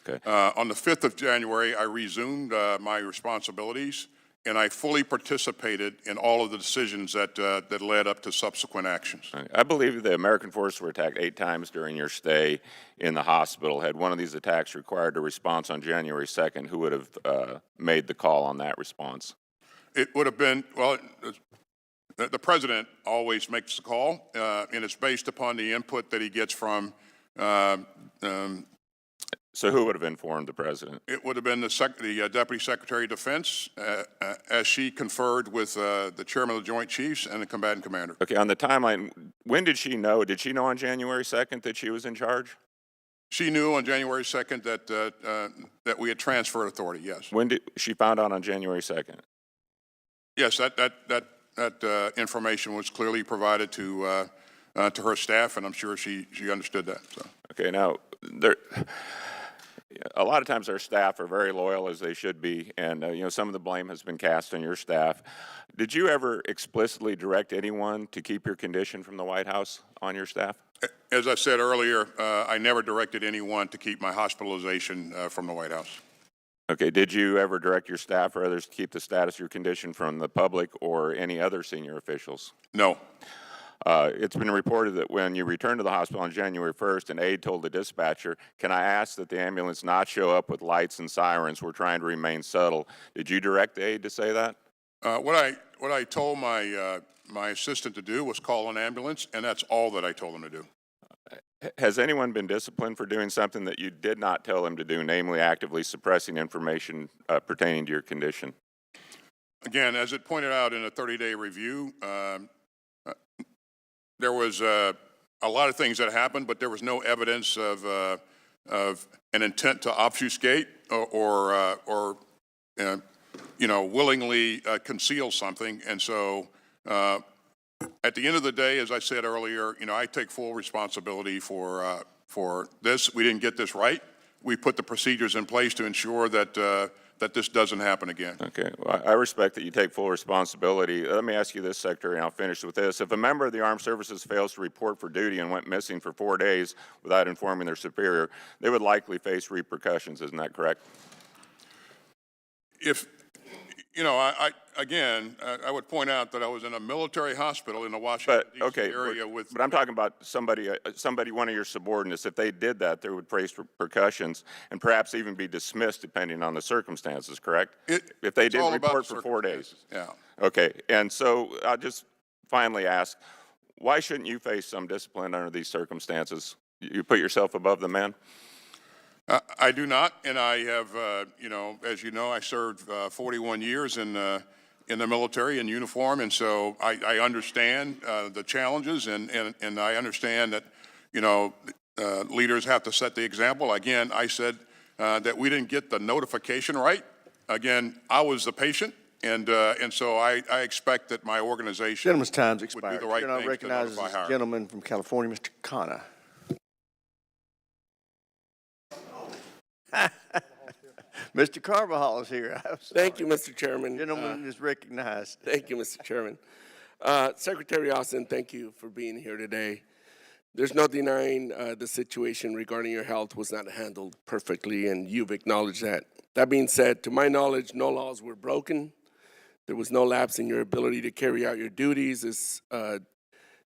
Okay. On the 5th of January, I resumed my responsibilities, and I fully participated in all of the decisions that led up to subsequent actions. I believe the American forces were attacked 8 times during your stay in the hospital. Had one of these attacks required a response on January 2nd, who would have made the call on that response? It would have been, well, the president always makes the call, and it's based upon the input that he gets from So who would have informed the president? It would have been the Deputy Secretary of Defense, as she conferred with the Chairman of the Joint Chiefs and the combatant commander. Okay, on the timeline, when did she know? Did she know on January 2nd that she was in charge? She knew on January 2nd that we had transferred authority, yes. When did she found out on January 2nd? Yes, that information was clearly provided to her staff, and I'm sure she understood that. So. Okay, now, a lot of times our staff are very loyal, as they should be, and some of the blame has been cast on your staff. Did you ever explicitly direct anyone to keep your condition from the White House on your staff? As I said earlier, I never directed anyone to keep my hospitalization from the White House. Okay, did you ever direct your staff or others to keep the status of your condition from the public or any other senior officials? No. It's been reported that when you returned to the hospital on January 1st, an aide told the dispatcher, "Can I ask that the ambulance not show up with lights and sirens? We're trying to remain subtle." Did you direct the aide to say that? What I told my assistant to do was call an ambulance, and that's all that I told him to do. Has anyone been disciplined for doing something that you did not tell them to do, namely actively suppressing information pertaining to your condition? Again, as it pointed out in a 30-day review, there was a lot of things that happened, but there was no evidence of an intent to obfuscate or willingly conceal something. And so at the end of the day, as I said earlier, I take full responsibility for this. We didn't get this right. We put the procedures in place to ensure that that this doesn't happen again. Okay, well, I respect that you take full responsibility. Let me ask you this, Secretary, and I'll finish with this. If a member of the Armed Services fails to report for duty and went missing for 4 days without informing their superior, they would likely face repercussions. Isn't that correct? If, I would point out that I was in a military hospital in the Washington, D.C. area with... But I'm talking about somebody, one of your subordinates. If they did that, they would face repercussions and perhaps even be dismissed depending on the circumstances, correct? If they didn't report for 4 days. Yeah. Okay, and so I'll just finally ask, why shouldn't you face some discipline under these circumstances? You put yourself above the man? I do not, and I have, as you know, I served 41 years in the military in uniform, and so I understand the challenges, and I understand that, leaders have to set the example. Again, I said that we didn't get the notification right. Again, I was the patient, and so I expect that my organization Gentleman's time's expired. would do the right I thing recognize to notify the her. gentleman from California, Mr. Khanna. Mr. Carvajal is here. Thank you, Mr. Chairman. Gentleman is recognized. Thank you, Mr. Chairman. Secretary Austin, thank you for being here today. There's no denying the situation regarding your health was not handled perfectly, and you've acknowledged that. That being said, to my knowledge, no laws were broken. There was no lapse in your ability to carry out your duties as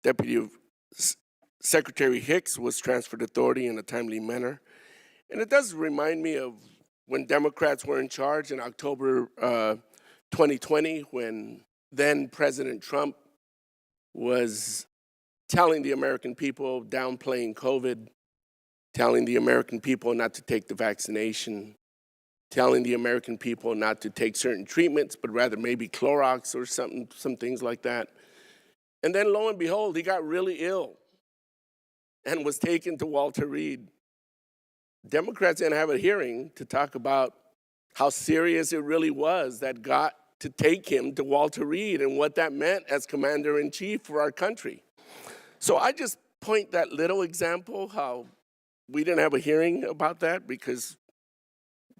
Deputy Secretary Hicks was transferred authority in a timely manner. And it does remind me of when Democrats were in charge in October 2020, when then President Trump was telling the American people, downplaying COVID, telling the American people not to take the vaccination, telling the American people not to take certain treatments, but rather maybe Clorox or some things like that. And then lo and behold, he got really ill and was taken to Walter Reed. Democrats didn't have a hearing to talk about how serious it really was that got to take him to Walter Reed and what that meant as commander-in-chief for our country. So I just point that little example, how we didn't have a hearing about that because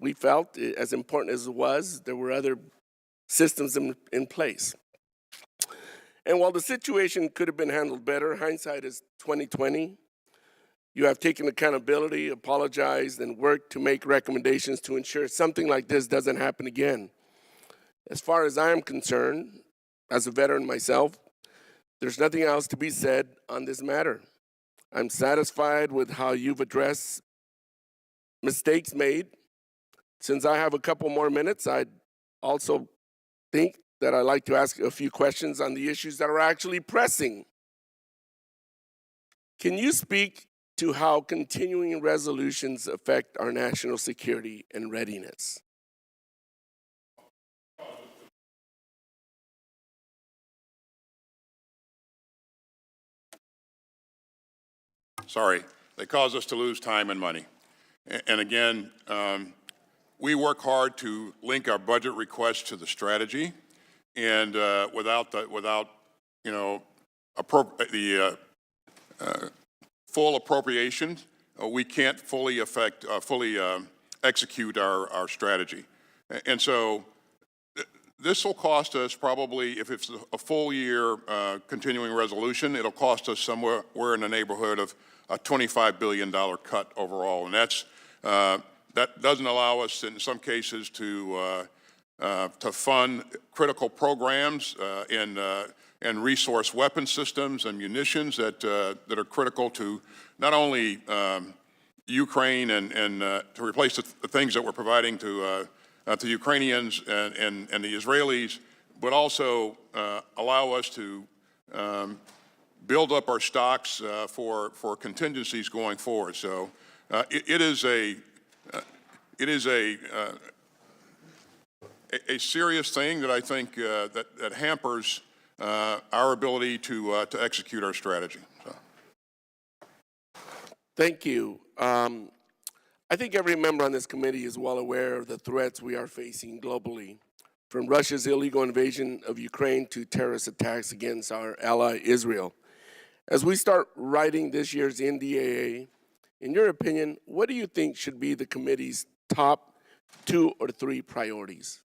we felt, as important as it was, there were other systems in place. And while the situation could have been handled better, hindsight is 2020. You have taken accountability, apologized, and worked to make recommendations to ensure something like this doesn't happen again. As far as I am concerned, as a veteran myself, there's nothing else to be said on this matter. I'm satisfied with how you've addressed mistakes made. Since I have a couple more minutes, I'd also think that I'd like to ask a few questions on the issues that are actually pressing. Can you speak to how continuing resolutions affect our national security and readiness? Sorry, they cause us to lose time and money. And again, we work hard to link our budget requests to the strategy, and without full appropriation, we can't fully execute our strategy. And so this will cost us probably, if it's a full year continuing resolution, it'll cost us somewhere in the neighborhood of a $25 billion cut overall. And that doesn't allow us in some cases to fund critical programs and resource weapon systems and munitions that are critical to not only Ukraine and to replace the things that we're providing to Ukrainians and the Israelis, but also allow us to build up our stocks for contingencies going forward. So it is a serious thing that I think that hampers our ability to execute our strategy. So. Thank you. I think every member on this committee is well aware of the threats we are facing globally, from Russia's illegal invasion of Ukraine to terrorist attacks against our ally Israel. As we start writing this year's NDAA, in your opinion, what do you think should be the committee's top 2 or 3 priorities?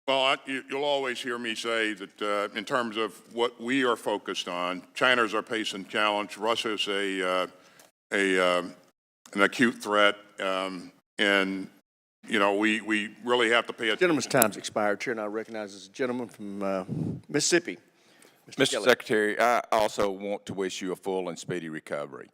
Well, you'll always hear me say that in terms of what we are focused on, China's our pacing challenge, Russia's an acute threat, and we really have to pay attention. Gentleman's time's expired. Chair now recognizes a gentleman from Mississippi. Mr. Secretary, I also want to wish you a full and speedy recovery.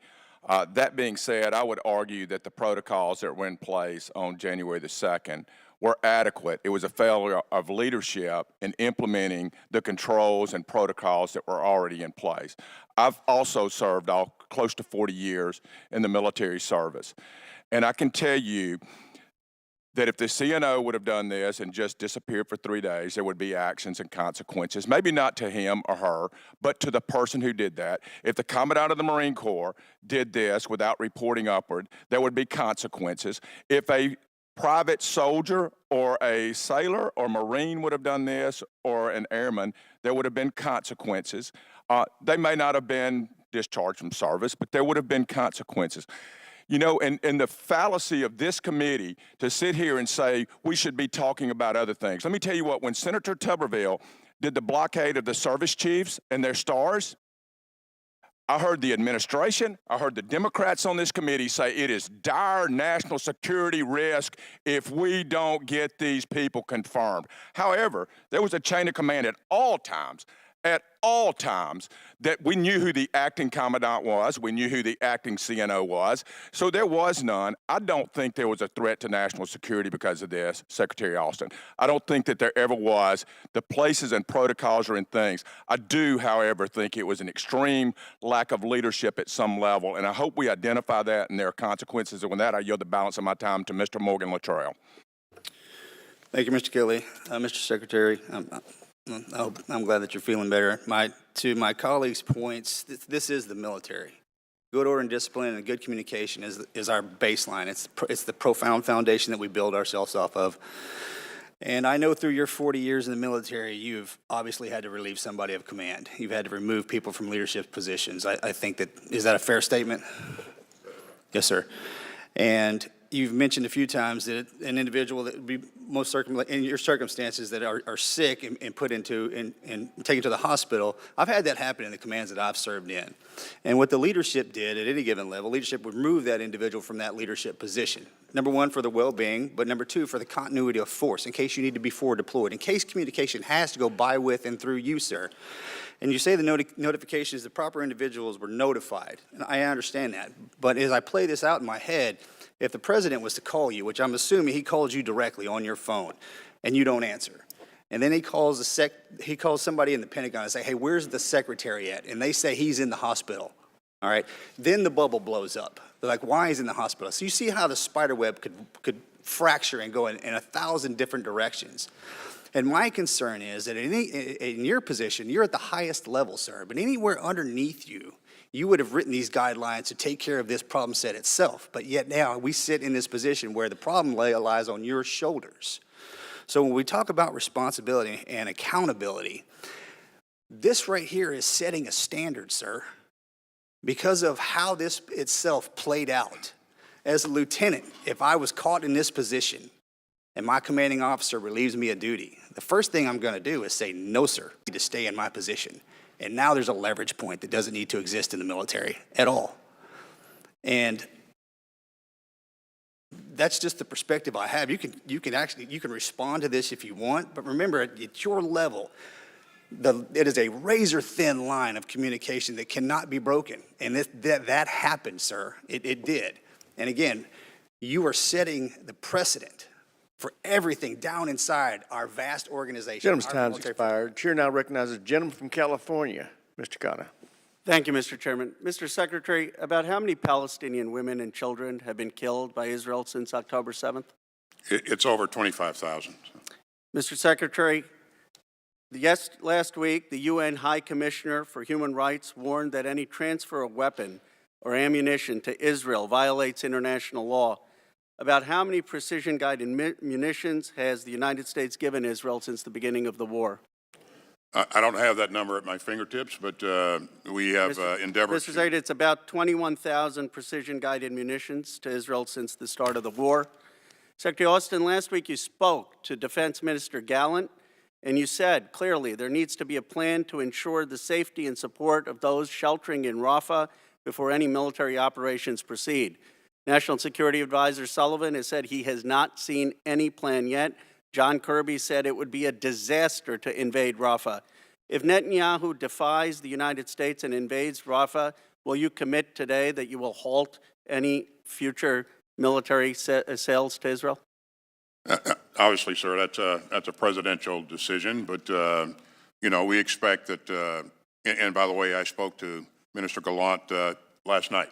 That being said, I would argue that the protocols that were in place on January the 2nd were adequate. It was a failure of leadership in implementing the controls and protocols that were already in place. I've also served close to 40 years in the military service. And I can tell you that if the CNO would have done this and just disappeared for 3 days, there would be actions and consequences, maybe not to him or her, but to the person who did that. If the Commandant of the Marine Corps did this without reporting upward, there would be consequences. If a private soldier or a sailor or Marine would have done this, or an airman, there would have been consequences. They may not have been discharged from service, but there would have been consequences. You know, and the fallacy of this committee to sit here and say we should be talking about other things. Let me tell you what, when Senator Tuberville did the blockade of the service chiefs and their stars, I heard the administration, I heard the Democrats on this committee say it is dire national security risk if we don't get these people confirmed. However, there was a chain of command at all times, that we knew who the acting commandant was, we knew who the acting CNO was, so there was none. I don't think there was a threat to national security because of this, Secretary Austin. I don't think that there ever was. The places and protocols are in things. I do, however, think it was an extreme lack of leadership at some level, and I hope we identify that and there are consequences. And with that, I yield the balance of my time to Mr. Morgan Luttrell. Thank you, Mr. Kelly. Mr. Secretary, I'm glad that you're feeling better. To my colleagues' points, this is the military. Good order and discipline and good communication is our baseline. It's the profound foundation that we build ourselves off of. And I know through your 40 years in the military, you've obviously had to relieve somebody of command. You've had to remove people from leadership positions. I think is that a fair statement? Yes, sir. And you've mentioned a few times that an individual that would be most in your circumstances that are sick and put into and taken to the hospital. I've had that happen in the commands that I've served in. And what the leadership did at any given level, leadership would remove that individual from that leadership position. Number one, for the well-being, but number two, for the continuity of force, in case you need to be forward deployed, in case communication has to go by, with, and through you, sir. And you say the notifications, the proper individuals were notified. And I understand that. But as I play this out in my head, if the president was to call you, which I'm assuming he called you directly on your phone, and you don't answer, and then he calls somebody in the Pentagon and say, hey, where's the secretary at? And they say he's in the hospital, all right? Then the bubble blows up. They're like, why is he in the hospital? So you see how the spider web could fracture and go in 1,000 different directions. And my concern is that in your position, you're at the highest level, sir, but anywhere underneath you, you would have written these guidelines to take care of this problem set itself. But yet now we sit in this position where the problem lies on your shoulders. So when we talk about responsibility and accountability, this right here is setting a standard, sir. because of how this itself played out. As a lieutenant, if I was caught in this position and my commanding officer relieves me of duty, the first thing I'm going to do is say, no, sir, I need to stay in my position. And now there's a leverage point that doesn't need to exist in the military at all. And that's just the perspective I have. You can respond to this if you want, but remember, at your level, it is a razor-thin line of communication that cannot be broken. And that happened, sir. It did. And again, you are setting the precedent for everything down inside our vast organization. Gentleman's time's expired. Chair now recognizes the gentleman from California, Mr. Khanna. Thank you, Mr. Chairman. Mr. Secretary, about how many Palestinian women and children have been killed by Israel since October 7th? It's over 25,000. Mr. Secretary, last week, the UN High Commissioner for Human Rights warned that any transfer of weapon or ammunition to Israel violates international law. About how many precision-guided munitions has the United States given Israel since the beginning of the war? I don't have that number at my fingertips, but we have endeavored Mr. Secretary, it's about 21,000 precision-guided munitions to Israel since the start of the war. Secretary Austin, last week you spoke to Defense Minister Gallant, and you said clearly there needs to be a plan to ensure the safety and support of those sheltering in Rafah before any military operations proceed. National Security Advisor Sullivan has said he has not seen any plan yet. John Kirby said it would be a disaster to invade Rafah. If Netanyahu defies the United States and invades Rafah, will you commit today that you will halt any future military sales to Israel? Obviously, sir, that's a presidential decision, but you know, we expect that. And by the way, I spoke to Minister Gallant last night,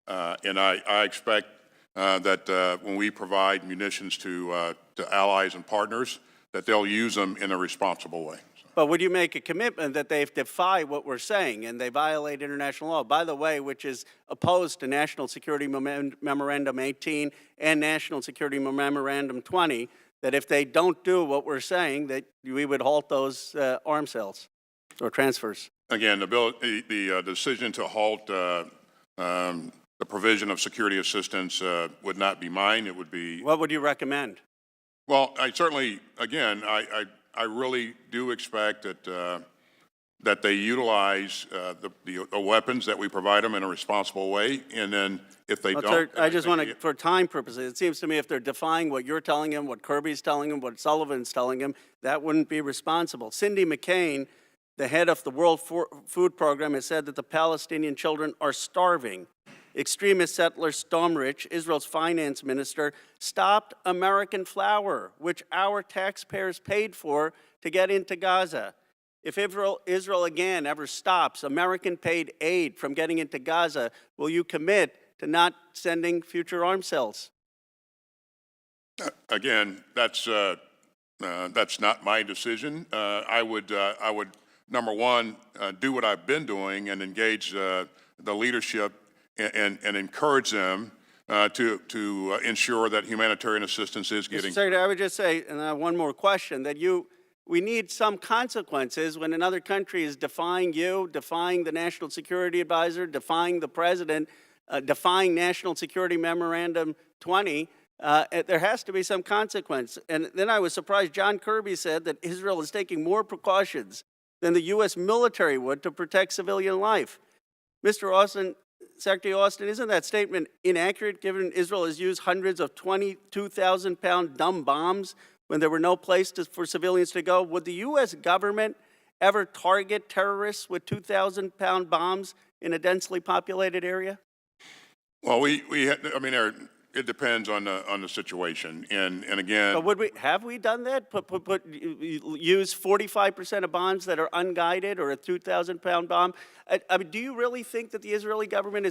and I expect that when we provide munitions to allies and partners, that they'll use them in a responsible way. But would you make a commitment that they defy what we're saying and they violate international law, by the way, which is opposed to National Security Memorandum 18 and National Security Memorandum 20, that if they don't do what we're saying, that we would halt those arms sales or transfers? Again, the decision to halt the provision of security assistance would not be mine. It would be. What would you recommend? Well, I certainly, again, I really do expect that that they utilize the weapons that we provide them in a responsible way, and then if they don't, sir, I just want to, for time purposes, it seems to me if they're defying what you're telling them, what Kirby's telling them, what Sullivan's telling them, that wouldn't be responsible. Cindy McCain, the head of the World Food Program, has said that the Palestinian children are starving. Extremist settler Stomrich, Israel's finance minister, stopped American flour, which our taxpayers paid for to get into Gaza. If Israel again ever stops American-paid aid from getting into Gaza, will you commit to not sending future arms sales? Again, that's not my decision. I would, number one, do what I've been doing and engage the leadership and encourage them to ensure that humanitarian assistance is getting. Mr. Secretary, I would just say, and I have one more question, that we need some consequences when another country is defying you, defying the National Security Advisor, defying the President, defying National Security Memorandum 20. There has to be some consequence. And then I was surprised John Kirby said that Israel is taking more precautions than the U.S. military would to protect civilian life. Mr. Austin, Secretary Austin, isn't that statement inaccurate given Israel has used hundreds of 22,000-pound dumb bombs when there were no places for civilians to go? Would the U.S. government ever target terrorists with 2,000-pound bombs in a densely populated area? Well, I mean, it depends on the situation, and again. But have we done that? Use 45% of bombs that are unguided, or a 2,000-pound bomb? I mean, do you really think that the Israeli government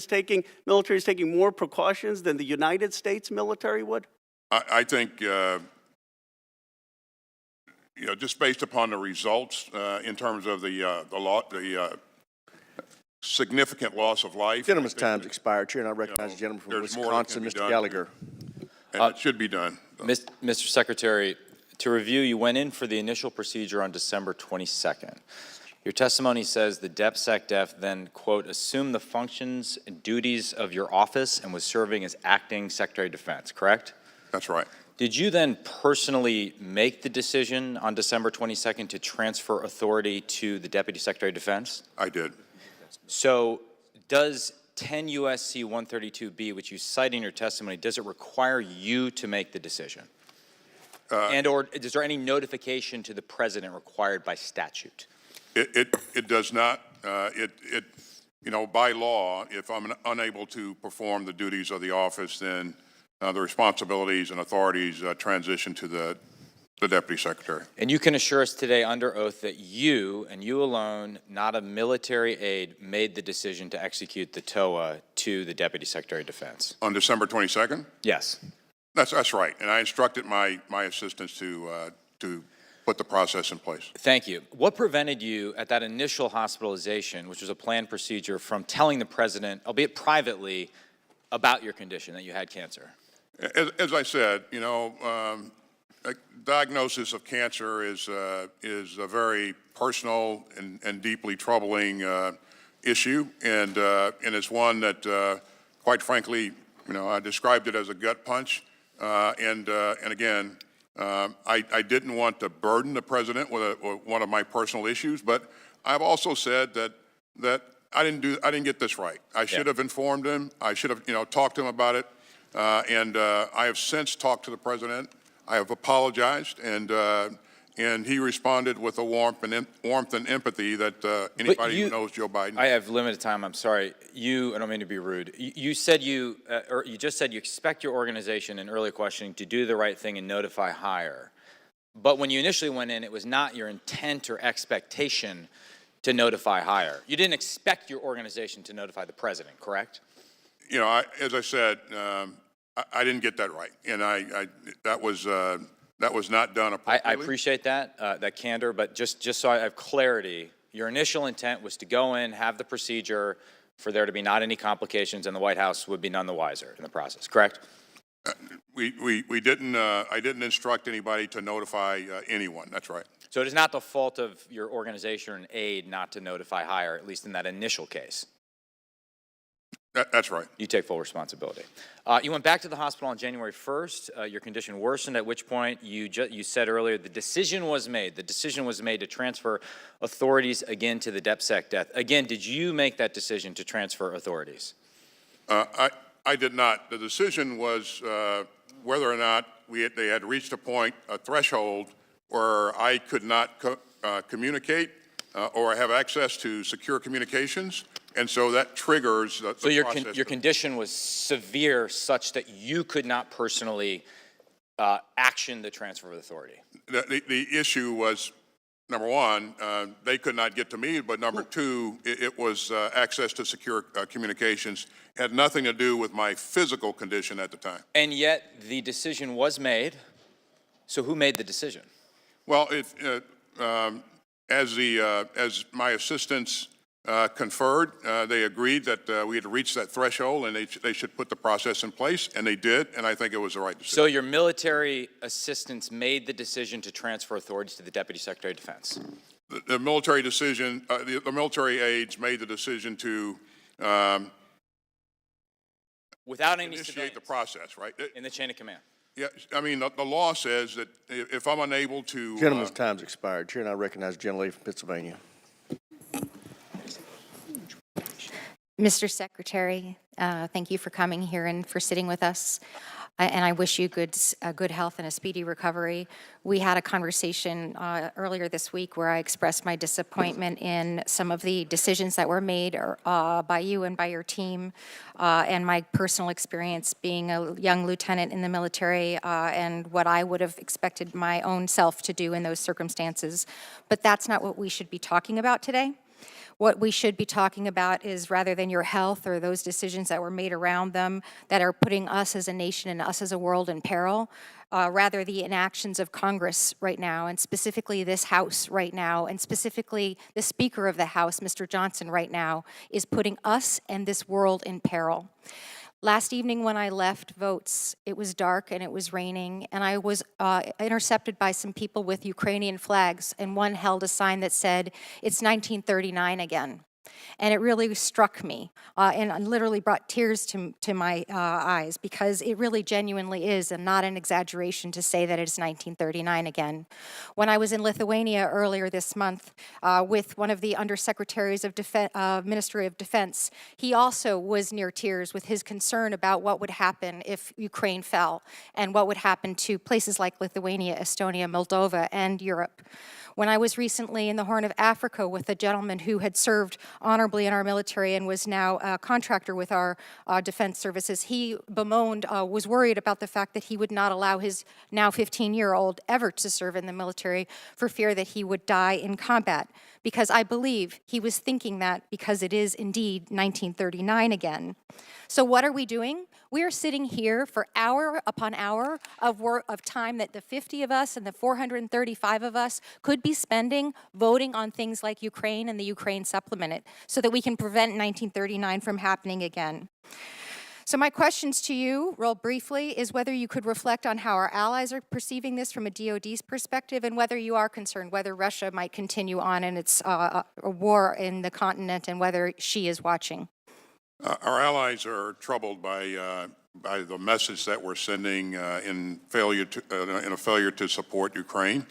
military is taking more precautions than the United States military would? I think, just based upon the results in terms of the significant loss of life. Gentleman's time's expired. Chair, and I recognize the gentleman from Wisconsin, Mr. Gallagher. And it should be done. Mr. Secretary, to review, you went in for the initial procedure on December 22nd. Your testimony says the DepSecDef then, quote, assumed the functions and duties of your office and was serving as acting Secretary of Defense, correct? That's right. Did you then personally make the decision on December 22nd to transfer authority to the Deputy Secretary of Defense? I did. So does 10 U.S.C. 132B, which you cite in your testimony, does it require you to make the decision? And/or is there any notification to the President required by statute? It does not. You know, by law, if I'm unable to perform the duties of the office, then the responsibilities and authorities transition to the Deputy Secretary. And you can assure us today under oath that you, and you alone, not a military aide, made the decision to execute the TOA to the Deputy Secretary of Defense? On December 22nd? Yes. That's right. And I instructed my assistants to put the process in place. Thank you. What prevented you at that initial hospitalization, which was a planned procedure, from telling the President, albeit privately, about your condition, that you had cancer? As I said, you know, a diagnosis of cancer is a very personal and deeply troubling issue, and it's one that, quite frankly, you know, I described it as a gut punch, and again, I didn't want to burden the President with one of my personal issues, but I've also said that I didn't get this right. I should have informed him. I should have, you know, talked to him about it. And I have since talked to the President. I have apologized, and he responded with a warmth and empathy that anybody who knows Joe Biden. I have limited time. I'm sorry. I don't mean to be rude. You said or you just said you expect your organization in early questioning to do the right thing and notify higher. But when you initially went in, it was not your intent or expectation to notify higher. You didn't expect your organization to notify the President, correct? You know, as I said, I didn't get that right, and that was not done appropriately. I appreciate that candor, but just so I have clarity, your initial intent was to go in, have the procedure, for there to be not any complications, and the White House would be none the wiser in the process, correct? We didn't. I didn't instruct anybody to notify anyone. That's right. So it is not the fault of your organization or an aide not to notify higher, at least in that initial case. That's right. You take full responsibility. You went back to the hospital on January 1st. Your condition worsened, at which point you said earlier the decision was made. The decision was made to transfer authorities again to the DepSecDef. Again, did you make that decision to transfer authorities? I did not. The decision was whether or not they had reached a threshold where I could not communicate or have access to secure communications. And so that triggers the process. So your condition was severe such that you could not personally action the transfer of authority? The issue was, number one, they could not get to me, but number two, it was access to secure communications. It had nothing to do with my physical condition at the time. And yet the decision was made. So who made the decision? Well, as my assistants conferred, they agreed that we had reached that threshold and they should put the process in place, and they did, and I think it was the right decision. So your military assistants made the decision to transfer authorities to the Deputy Secretary of Defense? The military decision, the military aides made the decision to without any initiate the process, right? In the chain of command? Yeah, I mean, the law says that if I'm unable to... Gentleman's time's expired. Chair, and I recognize the gentlelady from Pennsylvania. Mr. Secretary, thank you for coming here and for sitting with us. And I wish you good health and a speedy recovery. We had a conversation earlier this week where I expressed my disappointment in some of the decisions that were made by you and by your team, and my personal experience being a young lieutenant in the military and what I would have expected my own self to do in those circumstances. But that's not what we should be talking about today. What we should be talking about is, rather than your health or those decisions that were made around them that are putting us as a nation and us as a world in peril, rather the inactions of Congress right now, and specifically this House right now, and specifically the Speaker of the House, Mr. Johnson, right now, is putting us and this world in peril. Last evening when I left votes, it was dark and it was raining, and I was intercepted by some people with Ukrainian flags, and one held a sign that said, "It's 1939 again." And it really struck me and literally brought tears to my eyes, because it really genuinely is, and not an exaggeration to say that it's 1939 again. When I was in Lithuania earlier this month with one of the undersecretaries of Ministry of Defense, he also was near tears with his concern about what would happen if Ukraine fell and what would happen to places like Lithuania, Estonia, Moldova, and Europe. When I was recently in the Horn of Africa with a gentleman who had served honorably in our military and was now a contractor with our defense services, he bemoaned, was worried about the fact that he would not allow his now 15-year-old ever to serve in the military for fear that he would die in combat. Because I believe he was thinking that because it is indeed 1939 again. So what are we doing? We are sitting here for hour upon hour of time that the 50 of us and the 435 of us could be spending voting on things like Ukraine and the Ukraine supplement, so that we can prevent 1939 from happening again. So my questions to you, real briefly, is whether you could reflect on how our allies are perceiving this from a DoD's perspective, and whether you are concerned whether Russia might continue on in its war in the continent, and whether she is watching. Our allies are troubled by the message that we're sending in a failure to support Ukraine,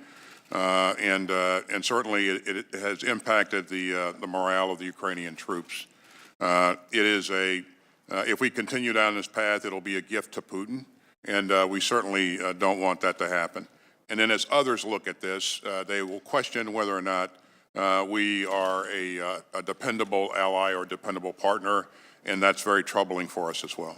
and certainly it has impacted the morale of the Ukrainian troops. It is if we continue down this path, it'll be a gift to Putin, and we certainly don't want that to happen. And then as others look at this, they will question whether or not we are a dependable ally or dependable partner, and that's very troubling for us as well.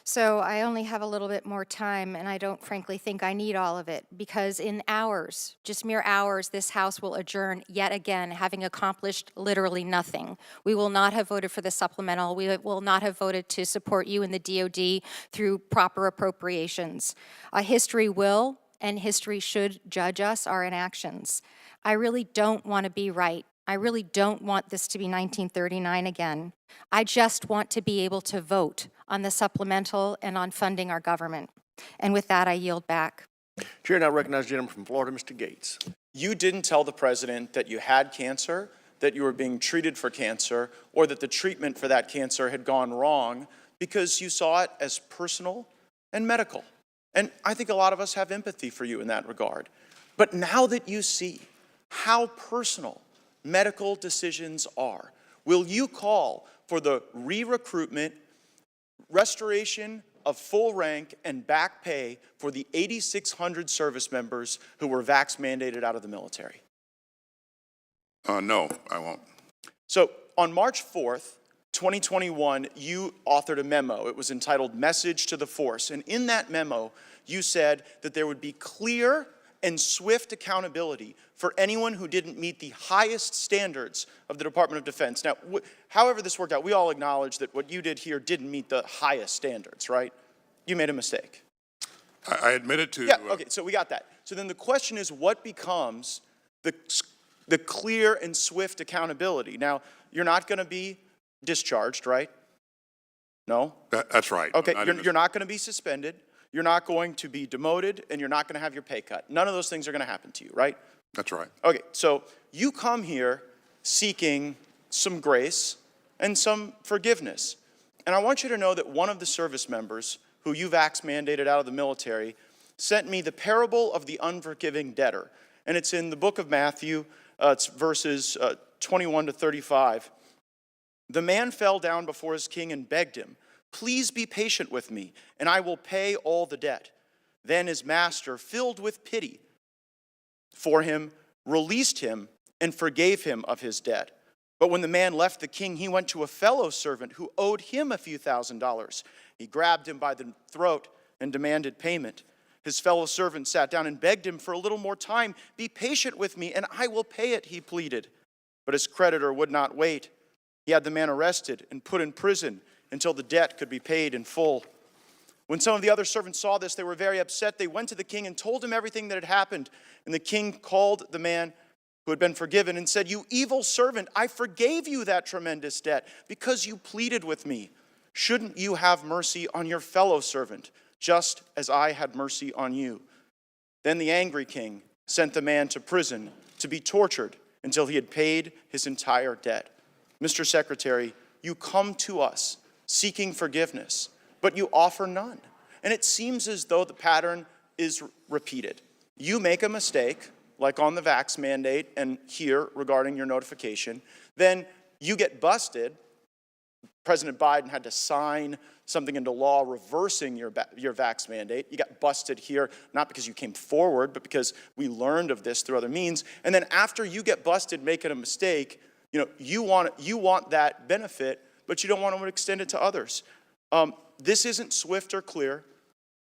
So I only have a little bit more time, and I don't frankly think I need all of it, because in hours, just mere hours, this House will adjourn yet again, having accomplished literally nothing. We will not have voted for the supplemental. We will not have voted to support you in the DoD through proper appropriations. History will and history should judge us, our inactions. I really don't want to be right. I really don't want this to be 1939 again. I just want to be able to vote on the supplemental and on funding our government. And with that, I yield back. Chair now recognizes the gentleman from Florida, Mr. Gates. You didn't tell the president that you had cancer, that you were being treated for cancer, or that the treatment for that cancer had gone wrong, because you saw it as personal and medical. And I think a lot of us have empathy for you in that regard. But now that you see how personal medical decisions are, will you call for the re-recruitment, restoration of full rank and back pay for the 8,600 service members who were vax mandated out of the military? No, I won't. So on March 4th, 2021, you authored a memo. It was entitled Message to the Force. And in that memo, you said that there would be clear and swift accountability for anyone who didn't meet the highest standards of the Department of Defense. Now, however this worked out, we all acknowledge that what you did here didn't meet the highest standards, right? You made a mistake. I admitted to... Yeah, okay, so we got that. So then the question is, what becomes the clear and swift accountability? Now, you're not going to be discharged, right? No? That's right. Okay, you're not going to be suspended. You're not going to be demoted, and you're not going to have your pay cut. None of those things are going to happen to you, right? That's right. Okay, so you come here seeking some grace and some forgiveness. And I want you to know that one of the service members who you vax mandated out of the military sent me the parable of the unforgiving debtor. And it's in the book of Matthew, it's verses 21 to 35. The man fell down before his king and begged him, "Please be patient with me, and I will pay all the debt." Then his master, filled with pity for him, released him and forgave him of his debt. But when the man left the king, he went to a fellow servant who owed him a few $1,000s. He grabbed him by the throat and demanded payment. His fellow servant sat down and begged him for a little more time. "Be patient with me, and I will pay it," he pleaded. But his creditor would not wait. He had the man arrested and put in prison until the debt could be paid in full. When some of the other servants saw this, they were very upset. They went to the king and told him everything that had happened. And the king called the man who had been forgiven and said, "You evil servant, I forgave you that tremendous debt because you pleaded with me." Shouldn't you have mercy on your fellow servant, just as I had mercy on you?" Then the angry king sent the man to prison to be tortured until he had paid his entire debt. Mr. Secretary, you come to us seeking forgiveness, but you offer none. And it seems as though the pattern is repeated. You make a mistake, like on the vax mandate and here regarding your notification, then you get busted. President Biden had to sign something into law reversing your vax mandate. You got busted here, not because you came forward, but because we learned of this through other means. And then after you get busted making a mistake, you want that benefit, but you don't want to extend it to others. This isn't swift or clear.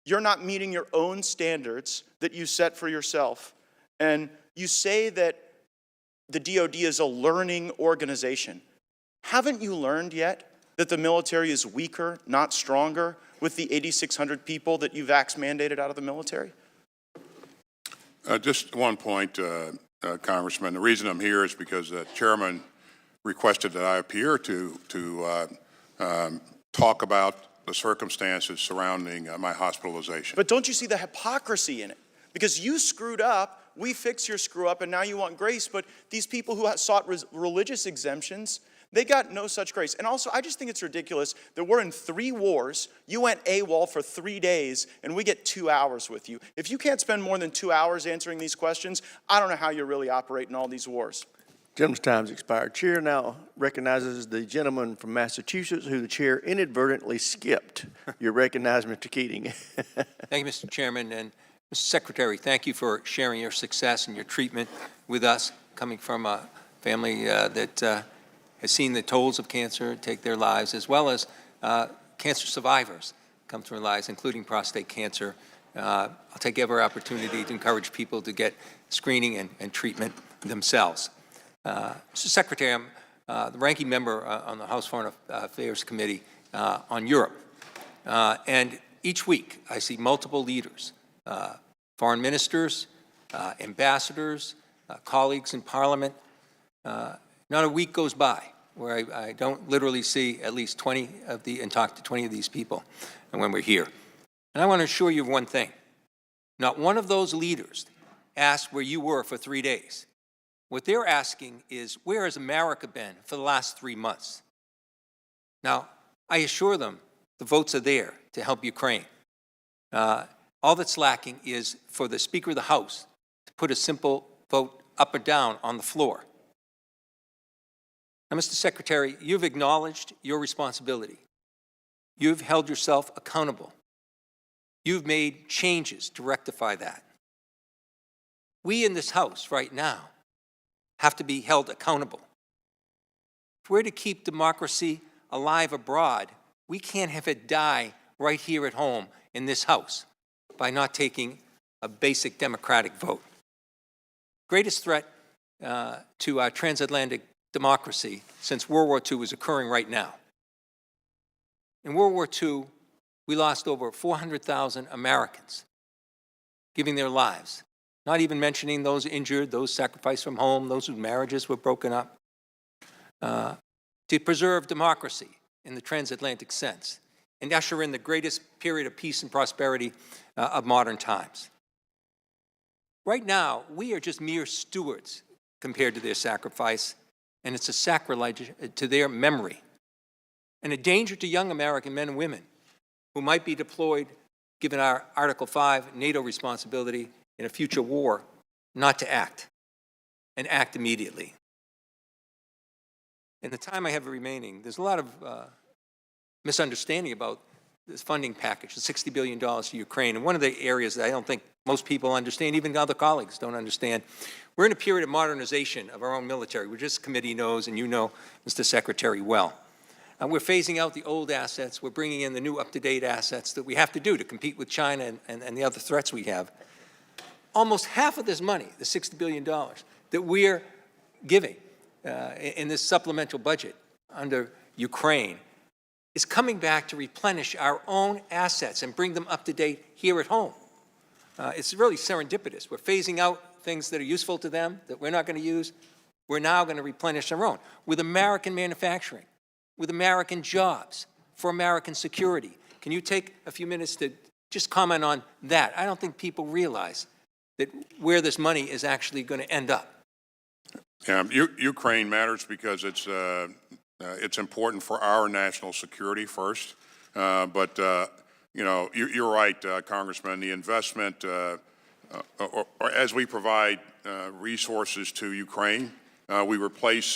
You're not meeting your own standards that you set for yourself. And you say that the DOD is a learning organization. Haven't you learned yet that the military is weaker, not stronger, with the 8,600 people that you vax mandated out of the military? Just one point, Congressman. The reason I'm here is because the chairman requested that I appear to talk about the circumstances surrounding my hospitalization. But don't you see the hypocrisy in it? Because you screwed up, we fixed your screw up, and now you want grace, but these people who sought religious exemptions, they got no such grace. And also, I just think it's ridiculous that we're in 3 wars. You went AWOL for 3 days, and we get 2 hours with you. If you can't spend more than 2 hours answering these questions, I don't know how you really operate in all these wars. Gentleman's time's expired. Chair now recognizes the gentleman from Massachusetts who the chair inadvertently skipped. You're recognized, Mr. Keating. Thank you, Mr. Chairman. And Mr. Secretary, thank you for sharing your success and your treatment with us, coming from a family that has seen the tolls of cancer take their lives, as well as cancer survivors come through their lives, including prostate cancer. I'll take every opportunity to encourage people to get screening and treatment themselves. Mr. Secretary, I'm the ranking member on the House Foreign Affairs Committee on Europe. And each week I see multiple leaders, foreign ministers, ambassadors, colleagues in Parliament. Not a week goes by where I don't literally see at least 20 of and talk to 20 of these people when we're here. And I want to assure you of one thing. Not one of those leaders asked where you were for 3 days. What they're asking is, where has America been for the last 3 months? Now, I assure them the votes are there to help Ukraine. All that's lacking is for the Speaker of the House to put a simple vote up or down on the floor. Now, Mr. Secretary, you've acknowledged your responsibility. You've held yourself accountable. You've made changes to rectify that. We in this House right now have to be held accountable. If we're to keep democracy alive abroad, we can't have it die right here at home in this House by not taking a basic democratic vote. Greatest threat to our transatlantic democracy since World War II is occurring right now. In World War II, we lost over 400,000 Americans giving their lives, not even mentioning those injured, those sacrificed from home, those whose marriages were broken up, to preserve democracy in the transatlantic sense and usher in the greatest period of peace and prosperity of modern times. Right now, we are just mere stewards compared to their sacrifice, and it's a sacrilege to their memory and a danger to young American men and women who might be deployed, given our Article 5 NATO responsibility in a future war, not to act, and act immediately. In the time I have remaining, there's a lot of misunderstanding about this funding package, the $60 billion to Ukraine. And one of the areas that I don't think most people understand, even other colleagues don't understand, we're in a period of modernization of our own military, which this committee knows, and you know, Mr. Secretary, well. We're phasing out the old assets. We're bringing in the new up-to-date assets that we have to do to compete with China and the other threats we have. Almost half of this money, the $60 billion, that we're giving in this supplemental budget under Ukraine is coming back to replenish our own assets and bring them up to date here at home. It's really serendipitous. We're phasing out things that are useful to them that we're not going to use. We're now going to replenish our own with American manufacturing, with American jobs, for American security. Can you take a few minutes to just comment on that? I don't think people realize that where this money is actually going to end up. Yeah, Ukraine matters because it's important for our national security first. But you know, you're right, Congressman. The investment, or as we provide resources to Ukraine, we replace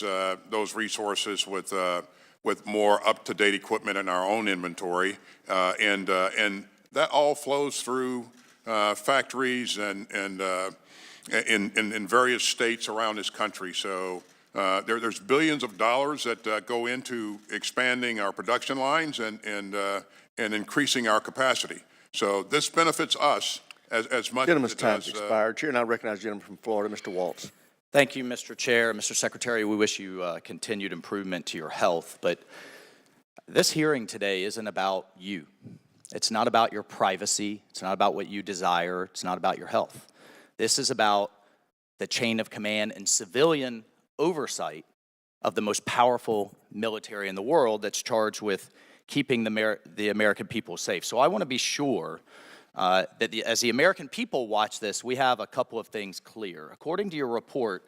those resources with more up-to-date equipment in our own inventory, and that all flows through factories and in various states around this country. So there's billions of dollars that go into expanding our production lines and increasing our capacity. So this benefits us as much Gentleman's as it time's does. expired. Chair now recognizes the gentleman from Florida, Mr. Waltz. Thank you, Mr. Chair. Mr. Secretary, we wish you continued improvement to your health, but this hearing today isn't about you. It's not about your privacy. It's not about what you desire. It's not about your health. This is about the chain of command and civilian oversight of the most powerful military in the world that's charged with keeping the American people safe. So I want to be sure that as the American people watch this, we have a couple of things clear. According to your report,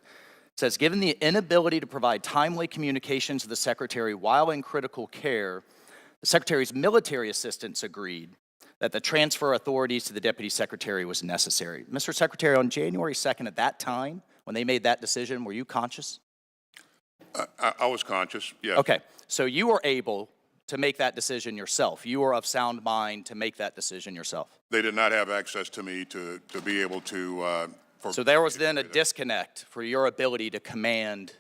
it says, given the inability to provide timely communications to the Secretary while in critical care, the Secretary's military assistants agreed that the transfer authorities to the Deputy Secretary was necessary. Mr. Secretary, on January 2nd, at that time, when they made that decision, were you conscious? I was conscious, yes. Okay, so you were able to make that decision yourself. You were of sound mind to make that decision yourself. They did not have access to me to be able to. So there was then a disconnect for your ability to command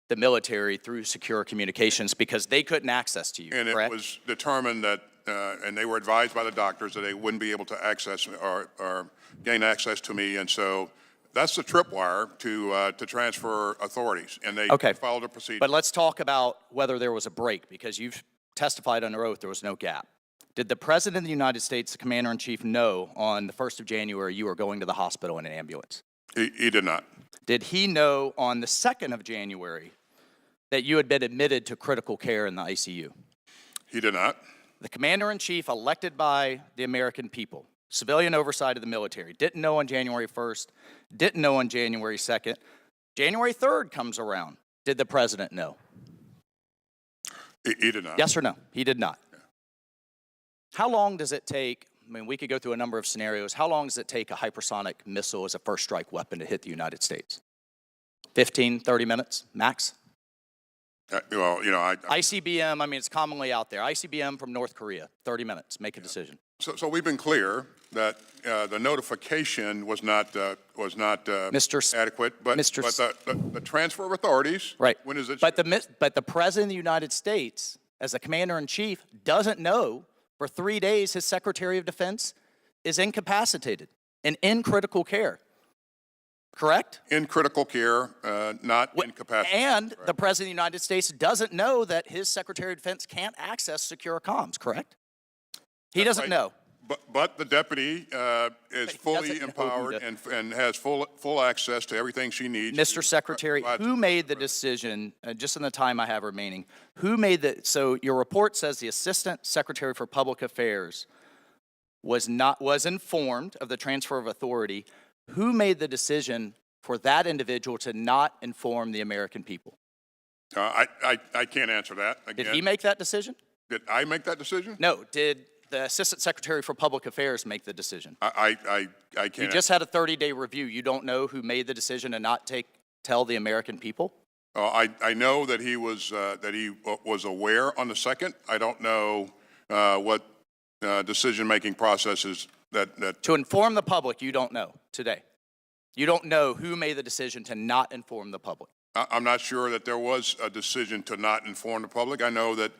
the military through secure communications because they couldn't access to you, And correct? it was determined that, and they were advised by the doctors that they wouldn't be able to access or gain access to me, and so that's the tripwire to transfer authorities, and they followed a procedure. But let's talk about whether there was a break, because you've testified under oath there was no gap. Did the President of the United States, the Commander-in-Chief, know on the 1st of January you were going to the hospital in an ambulance? He did not. Did he know on the 2nd of January that you had been admitted to critical care in the ICU? He did not. The Commander-in-Chief, elected by the American people, civilian oversight of the military, didn't know on January 1st, didn't know on January 2nd. January 3rd comes around. Did the President know? He did not. Yes or no? He did not. Yeah. How long does it take, I mean, we could go through a number of scenarios. How long does it take a hypersonic missile as a first strike weapon to hit the United States? 15, 30 minutes, max? Well, you know, ICBM, I mean, it's commonly out there. ICBM from North Korea, 30 minutes, make a decision. So we've been clear that the notification was not adequate, but the transfer of authorities. Right. When is it? But the President of the United States, as the Commander-in-Chief, doesn't know for 3 days his Secretary of Defense is incapacitated and in critical care. Correct? In critical care, not incapacitated. And correct. the President of the United States doesn't know that his Secretary of Defense can't access secure comms, correct? He doesn't know. But the deputy is fully empowered and has full access to everything she needs. Mr. Secretary, who made the decision, just in the time I have remaining, who made the, so your report says the Assistant Secretary for Public Affairs was informed of the transfer of authority. Who made the decision for that individual to not inform the American people? I can't answer that. Again, Did he make that decision? Did I make that decision? No. Did the Assistant Secretary for Public Affairs make the decision? I can't. You just had a 30-day review. You don't know who made the decision to not tell the American people? I know that he was aware on the 2nd. I don't know what decision-making processes that. To inform the public, you don't know today. You don't know who made the decision to not inform the public. I'm not sure that there was a decision to not inform the public. I know that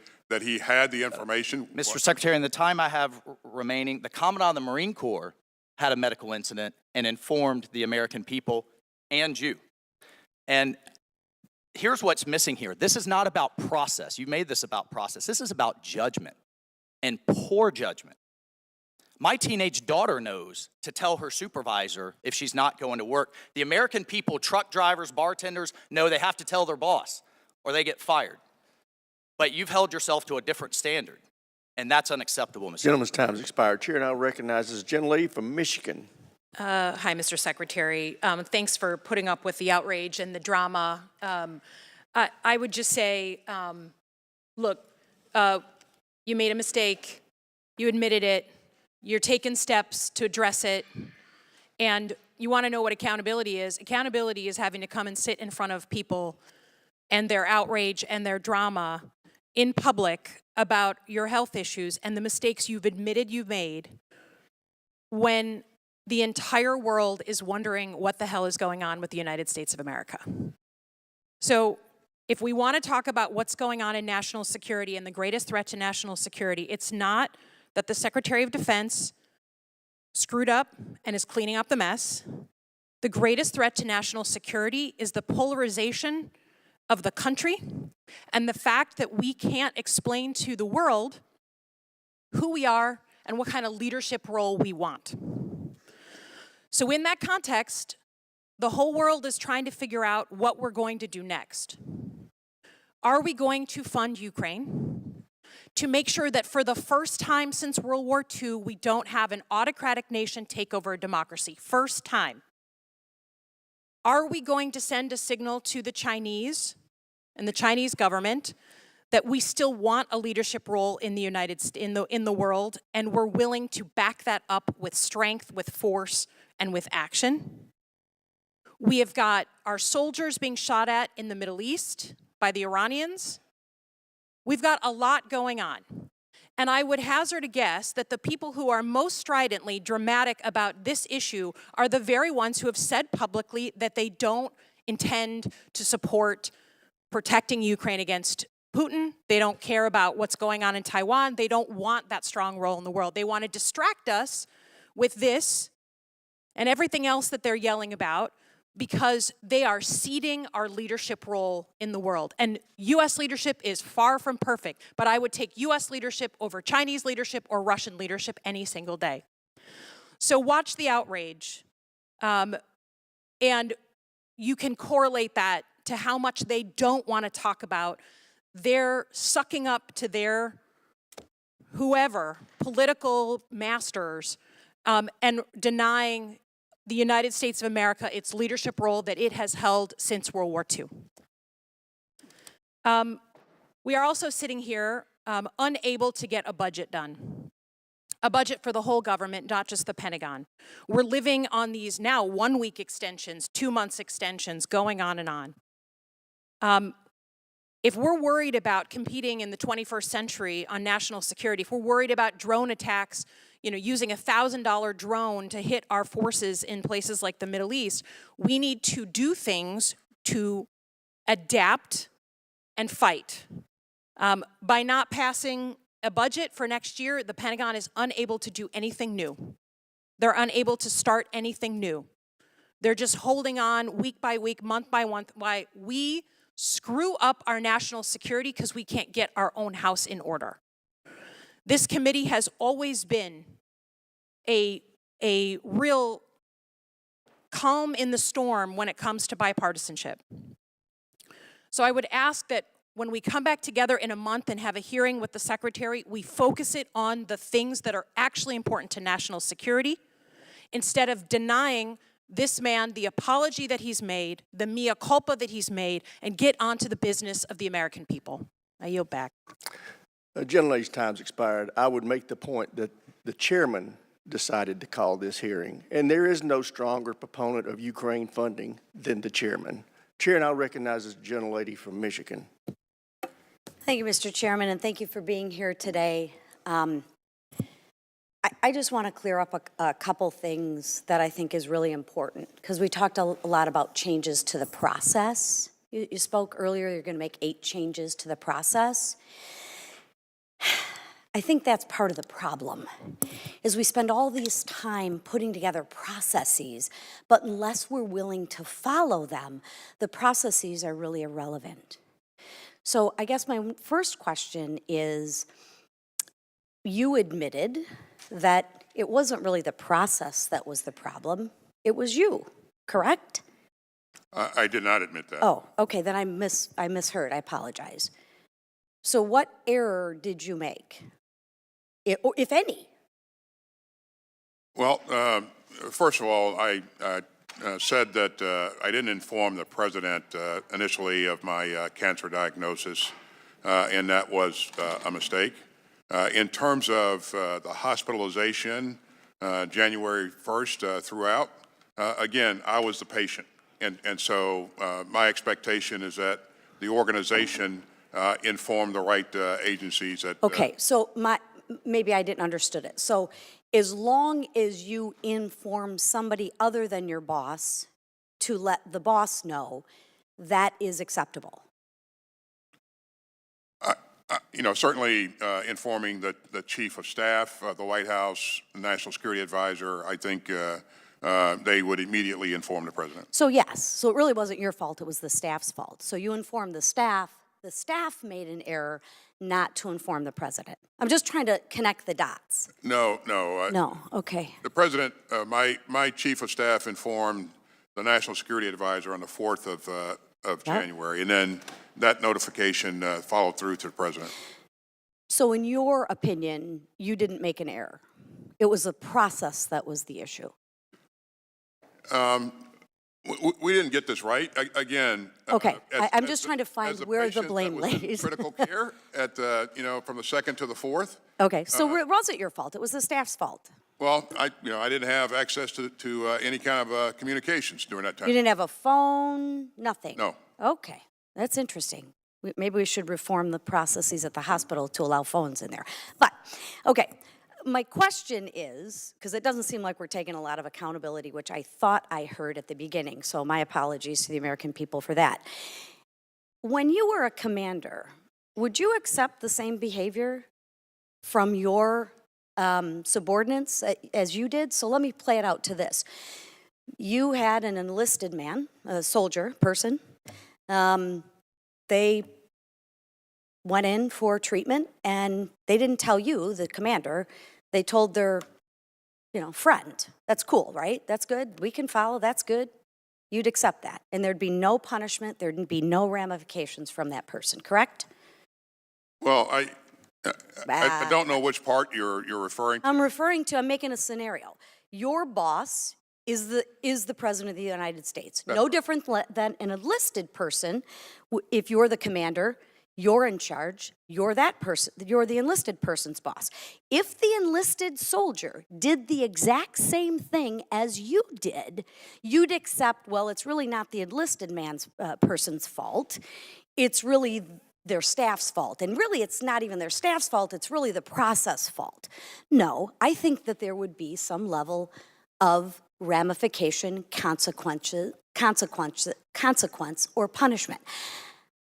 he had the information. Mr. Secretary, in the time I have remaining, the Commandant of the Marine Corps had a medical incident and informed the American people and you. And here's what's missing here. This is not about process. You made this about process. This is about judgment and poor judgment. My teenage daughter knows to tell her supervisor if she's not going to work. The American people, truck drivers, bartenders, know they have to tell their boss or they get fired. But you've held yourself to a different standard. And that's unacceptable, Mr. Gentleman's time has expired. Chair now recognizes the gentlelady from Michigan. Hi, Mr. Secretary. Thanks for putting up with the outrage and the drama. I would just say, look, you made a mistake. You admitted it. You're taking steps to address it. And you want to know what accountability is. Accountability is having to come and sit in front of people and their outrage and their drama in public about your health issues and the mistakes you've admitted you've made when the entire world is wondering what the hell is going on with the United States of America. So if we want to talk about what's going on in national security and the greatest threat to national security, it's not that the Secretary of Defense screwed up and is cleaning up the mess. The greatest threat to national security is the polarization of the country and the fact that we can't explain to the world who we are and what kind of leadership role we want. So in that context, the whole world is trying to figure out what we're going to do next. Are we going to fund Ukraine to make sure that for the first time since World War II, we don't have an autocratic nation take over a democracy? First time. Are we going to send a signal to the Chinese and the Chinese government that we still want a leadership role in the in the world, and we're willing to back that up with strength, with force, and with action? We have got our soldiers being shot at in the Middle East by the Iranians. We've got a lot going on. And I would hazard a guess that the people who are most stridently dramatic about this issue are the very ones who have said publicly that they don't intend to support protecting Ukraine against Putin. They don't care about what's going on in Taiwan. They don't want that strong role in the world. They want to distract us with this and everything else that they're yelling about, because they are ceding our leadership role in the world. And U.S. leadership is far from perfect, but I would take U.S. leadership over Chinese leadership or Russian leadership any single day. So watch the outrage, and you can correlate that to how much they don't want to talk about their sucking up to their whoever, political masters, and denying the United States of America its leadership role that it has held since World War II. We are also sitting here unable to get a budget done. A budget for the whole government, not just the Pentagon. We're living on these now 1-week extensions, 2 months extensions, going on and on. If we're worried about competing in the 21st century on national security, if we're worried about drone attacks, using a $1,000 drone to hit our forces in places like the Middle East, we need to do things to adapt and fight. By not passing a budget for next year, the Pentagon is unable to do anything new. They're unable to start anything new. They're just holding on week by week, month by month, while we screw up our national security because we can't get our own house in order. This committee has always been a real calm in the storm when it comes to bipartisanship. So I would ask that when we come back together in a month and have a hearing with the Secretary, we focus it on the things that are actually important to national security, instead of denying this man the apology that he's made, the mea culpa that he's made, and get on to the business of the American people. I yield back. Gentlelady's time's expired. I would make the point that the chairman decided to call this hearing, and there is no stronger proponent of Ukraine funding than the chairman. Chair now recognizes the gentlelady from Michigan. Thank you, Mr. Chairman, and thank you for being here today. I just want to clear up a couple things that I think is really important, because we talked a lot about changes to the process. You spoke earlier, you're going to make 8 changes to the process. I think that's part of the problem, is we spend all this time putting together processes, but unless we're willing to follow them, the processes are really irrelevant. So I guess my first question is, you admitted that it wasn't really the process that was the problem, it was you, correct? I did not admit that. Oh, okay, then I misheard, I apologize. So what error did you make? or if any? Well, first of all, I said that I didn't inform the president initially of my cancer diagnosis, and that was a mistake. In terms of the hospitalization, January 1st throughout, again, I was the patient. And so my expectation is that the organization informed the right agencies. That, Okay, so maybe I didn't understood it. So as long as you inform somebody other than your boss to let the boss know, that is acceptable. Certainly informing the chief of staff, the White House, the National Security Advisor, I think they would immediately inform the president. So yes, so it really wasn't your fault, it was the staff's fault. So you informed the staff made an error not to inform the president. I'm just trying to connect the dots. No. No, okay. The president, my chief of staff informed the National Security Advisor on the 4th of January, and then that notification followed through to the president. So in your opinion, you didn't make an error. It was the process that was the issue. We didn't get this right. Again, Okay, I'm just trying to find where the blame lays. Critical care at from the 2nd to the 4th. Okay, so it wasn't your fault. It was the staff's fault. Well, I didn't have access to any kind of communications during that time. You didn't have a phone, nothing? No. Okay, that's interesting. Maybe we should reform the processes at the hospital to allow phones in there. But, okay, my question is, because it doesn't seem like we're taking a lot of accountability, which I thought I heard at the beginning, so my apologies to the American people for that. When you were a commander, would you accept the same behavior from your subordinates as you did? So let me play it out to this. You had an enlisted man, a soldier, person. They went in for treatment, and they didn't tell you, the commander. They told their, friend. That's cool, right? That's good. We can follow. That's good. You'd accept that. And there'd be no punishment. There'd be no ramifications from that person, correct? Well, I don't know which part you're referring to. I'm making a scenario. Your boss is the president of the United States. No different than an enlisted person. If you're the commander, you're in charge, you're that person, you're the enlisted person's boss. If the enlisted soldier did the exact same thing as you did, you'd accept, well, it's really not the enlisted person's fault. It's really their staff's fault. And really, it's not even their staff's fault, it's really the process fault. No, I think that there would be some level of ramification, consequence, or punishment.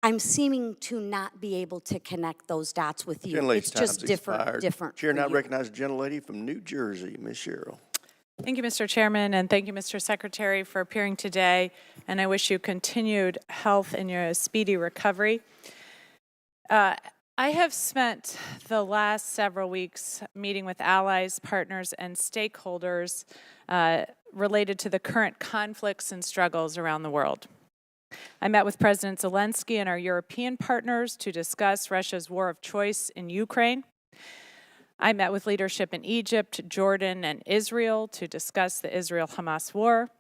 I'm seeming to not be able to connect those dots with you. It's just different. Chair now recognizes the gentlelady from New Jersey, Ms. Sherrill. Thank you, Mr. Chairman, and thank you, Mr. Secretary, for appearing today. And I wish you continued health in your speedy recovery. I have spent the last several weeks meeting with allies, partners, and stakeholders related to the current conflicts and struggles around the world. I met with President Zelensky and our European partners to discuss Russia's war of choice in Ukraine. I met with leadership in Egypt, Jordan, and Israel to discuss the Israel-Hamas war.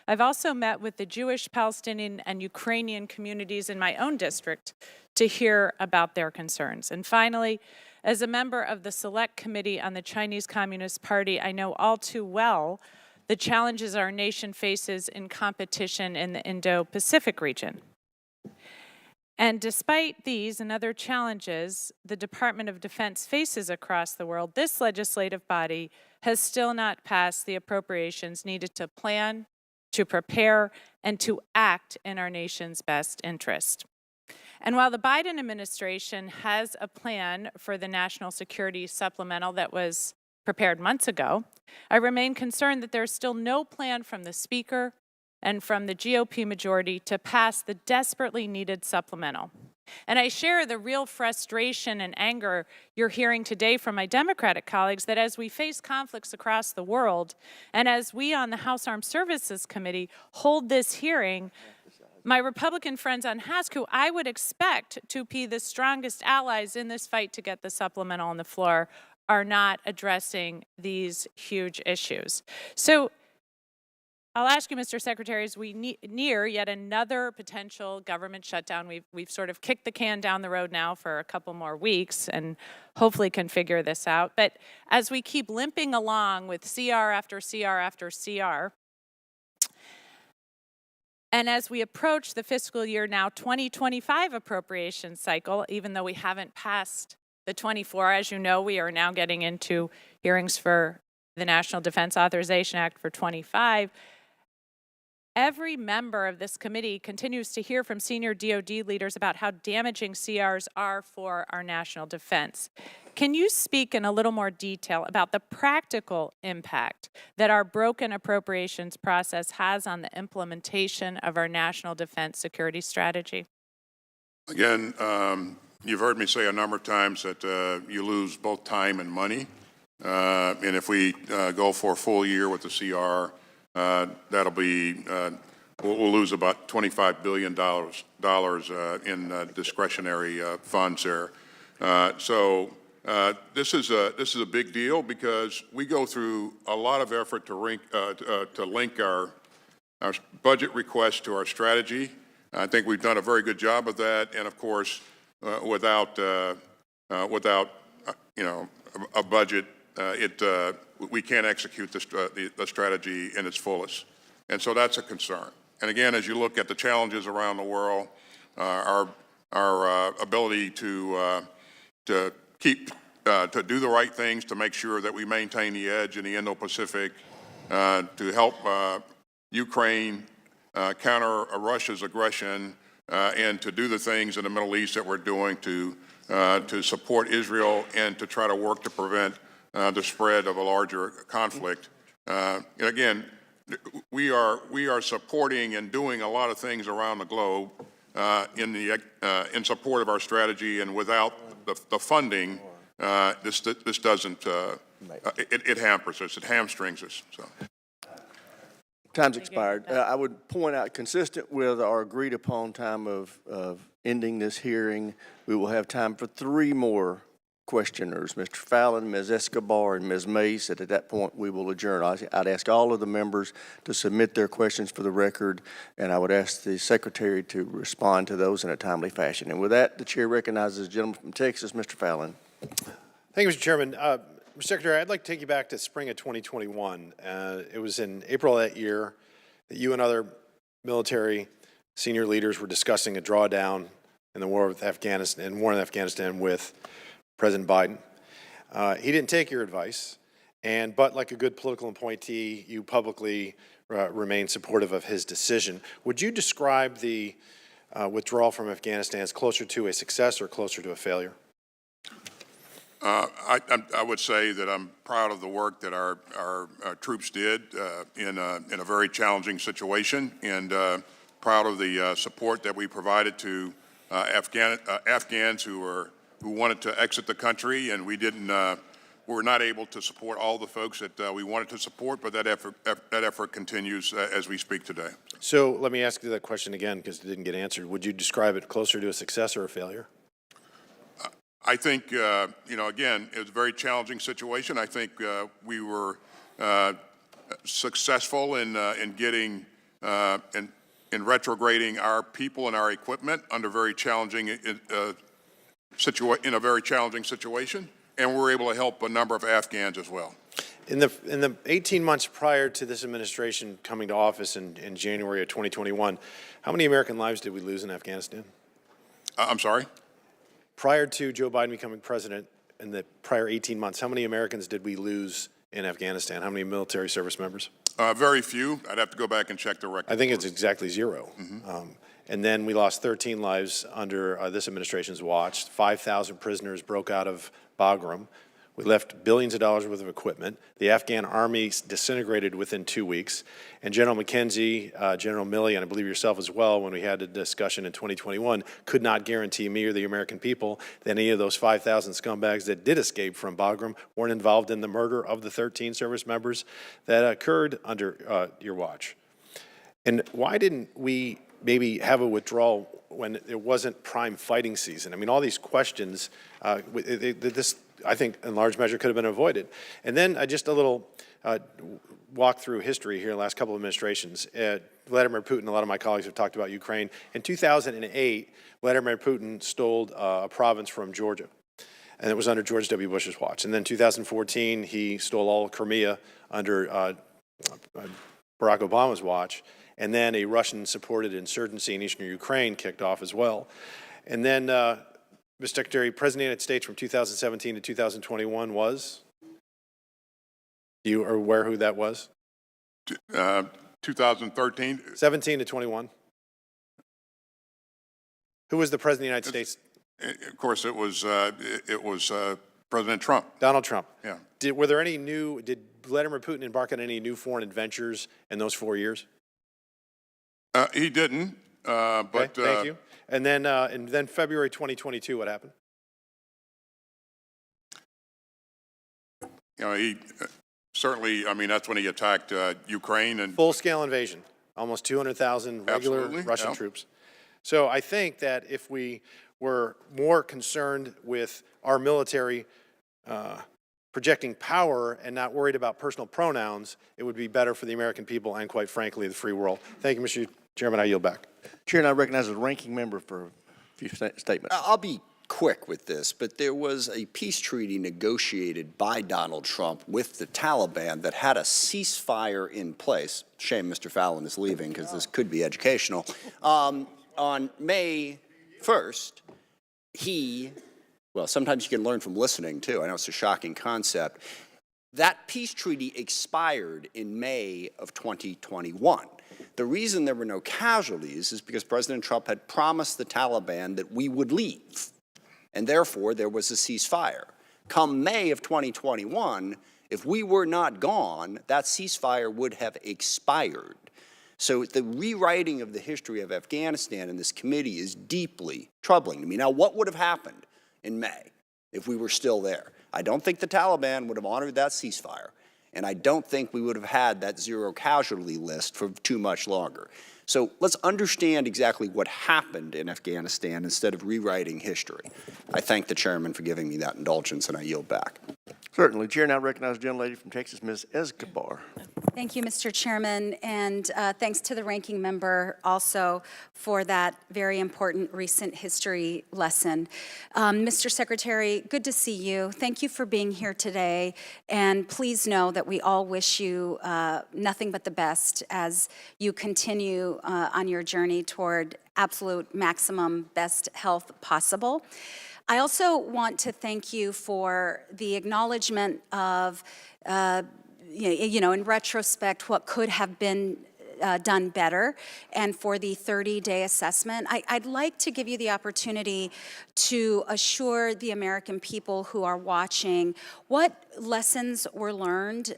I've also met with the Jewish, Palestinian, and Ukrainian communities in my own district to hear about their concerns. And finally, as a member of the Select Committee on the Chinese Communist Party, I know all too well the challenges our nation faces in competition in the Indo-Pacific region. And despite these and other challenges the Department of Defense faces across the world, this legislative body has still not passed the appropriations needed to plan, to prepare, and to act in our nation's best interest. And while the Biden administration has a plan for the National Security Supplemental that was prepared months ago, I remain concerned that there's still no plan from the Speaker and from the GOP majority to pass the desperately needed supplemental. And I share the real frustration and anger you're hearing today from my Democratic colleagues that as we face conflicts across the world, and as we on the House Armed Services Committee hold this hearing, my Republican friends on House, who I would expect to be the strongest allies in this fight to get the supplemental on the floor, are not addressing these huge issues. So I'll ask you, Mr. Secretary, as we near yet another potential government shutdown, we've sort of kicked the can down the road now for a couple more weeks and hopefully can figure this out. But as we keep limping along with CR after CR after CR, and as we approach the fiscal year now 2025 appropriation cycle, even though we haven't passed the 24, as you know, we are now getting into hearings for the National Defense Authorization Act for 25. Every member of this committee continues to hear from senior DoD leaders about how damaging CRs are for our national defense. Can you speak in a little more detail about the practical impact that our broken appropriations process has on the implementation of our national defense security strategy? Again, you've heard me say a number of times that you lose both time and money. And if we go for a full year with the CR, that'll be, we'll lose about $25 billion in discretionary funds there. So this is a big deal because we go through a lot of effort to link our budget requests to our strategy. I think we've done a very good job of that, and of course, without a budget, we can't execute the strategy in its fullest, and so that's a concern. And again, as you look at the challenges around the world, our ability to keep to do the right things to make sure that we maintain the edge in the Indo-Pacific, to help Ukraine counter Russia's aggression, and to do the things in the Middle East that we're doing to support Israel and to try to work to prevent the spread of a larger conflict. And again, we are supporting and doing a lot of things around the globe in support of our strategy, and without the funding, this doesn't. It hampers us. It hamstrings us. So. Time's expired. I would point out, consistent with our agreed upon time of ending this hearing, we will have time for 3 more questioners, Mr. Fallon, Ms. Escobar, and Ms. Mace. At that point, we will adjourn. I'd ask all of the members to submit their questions for the record, and I would ask the Secretary to respond to those in a timely fashion. And with that, the Chair recognizes the gentleman from Texas, Mr. Fallon. Thank you, Mr. Chairman. Mr. Secretary, I'd like to take you back to spring of 2021. It was in April of that year that you and other military senior leaders were discussing a drawdown in the war in Afghanistan with President Biden. He didn't take your advice, but like a good political appointee, you publicly remained supportive of his decision. Would you describe the withdrawal from Afghanistan as closer to a success or closer to a failure? I would say that I'm proud of the work that our troops did in a very challenging situation, and proud of the support that we provided to Afghans who wanted to exit the country, and we were not able to support all the folks that we wanted to support, but that effort continues as we speak today. So let me ask you that question again because it didn't get answered. Would you describe it closer to a success or a failure? I think, again, it was a very challenging situation. I think we were successful in getting in retrograding our people and our equipment under very challenging in a very challenging situation, and we were able to help a number of Afghans as well. In the 18 months prior to this administration coming to office in January of 2021, how many American lives did we lose in Afghanistan? I'm sorry? Prior to Joe Biden becoming president, in the prior 18 months, how many Americans did we lose in Afghanistan? How many military service members? Very few. I'd have to go back and check the record. I think it's exactly 0. And then we lost 13 lives under this administration's watch. 5,000 prisoners broke out of Bagram. We left billions of dollars worth of equipment. The Afghan army disintegrated within 2 weeks. And General McKenzie, General Milley, and I believe yourself as well, when we had a discussion in 2021, could not guarantee me or the American people that any of those 5,000 scumbags that did escape from Bagram weren't involved in the murder of the 13 service members that occurred under your watch. And why didn't we maybe have a withdrawal when it wasn't prime fighting season? I mean, all these questions, this I think in large measure could have been avoided. And then just a little walk through history here in the last couple of administrations. Vladimir Putin, a lot of my colleagues have talked about Ukraine. In 2008, Vladimir Putin stole a province from Georgia, and it was under George W. Bush's watch. And then 2014, he stole all of Crimea under Barack Obama's watch, and then a Russian-supported insurgency in eastern Ukraine kicked off as well. And then, Mr. Secretary, President of the United States from 2017 to 2021 was? You are aware who that was? 2013. 17 to 21. Who was the President of the United States? Of course, it was President Trump. Donald Trump. Yeah. Did Vladimir Putin embark on any new foreign adventures in those 4 years? He didn't, but... Okay, thank you. And then February 2022, what happened? You know, he certainly, I mean, that's when he attacked Ukraine and... Full-scale invasion, almost 200,000 regular Russian troops. So I think that if we were more concerned with our military projecting power and not worried about personal pronouns, it would be better for the American people and, quite frankly, the free world. Thank you, Mr. Chairman. I yield back. Chair, and I recognize the ranking member for a few statements. I'll be quick with this, but there was a peace treaty negotiated by Donald Trump with the Taliban that had a ceasefire in place. Shame Mr. Fallon is leaving because this could be educational. On May 1st, well, sometimes you can learn from listening too. I know it's a shocking concept. That peace treaty expired in May of 2021. The reason there were no casualties is because President Trump had promised the Taliban that we would leave, and therefore there was a ceasefire. Come May of 2021, if we were not gone, that ceasefire would have expired. So the rewriting of the history of Afghanistan in this committee is deeply troubling to me. Now, what would have happened in May if we were still there? I don't think the Taliban would have honored that ceasefire, and I don't think we would have had that zero casualty list for too much longer. So let's understand exactly what happened in Afghanistan instead of rewriting history. I thank the chairman for giving me that indulgence, and I yield back. Certainly. Chair now recognizes the gentlelady from Texas, Ms. Escobar. Thank you, Mr. Chairman, and thanks to the ranking member also for that very important recent history lesson. Mr. Secretary, good to see you. Thank you for being here today, and please know that we all wish you nothing but the best as you continue on your journey toward absolute maximum best health possible. I also want to thank you for the acknowledgement of, in retrospect, what could have been done better, and for the 30-day assessment. I'd like to give you the opportunity to assure the American people who are watching what lessons were learned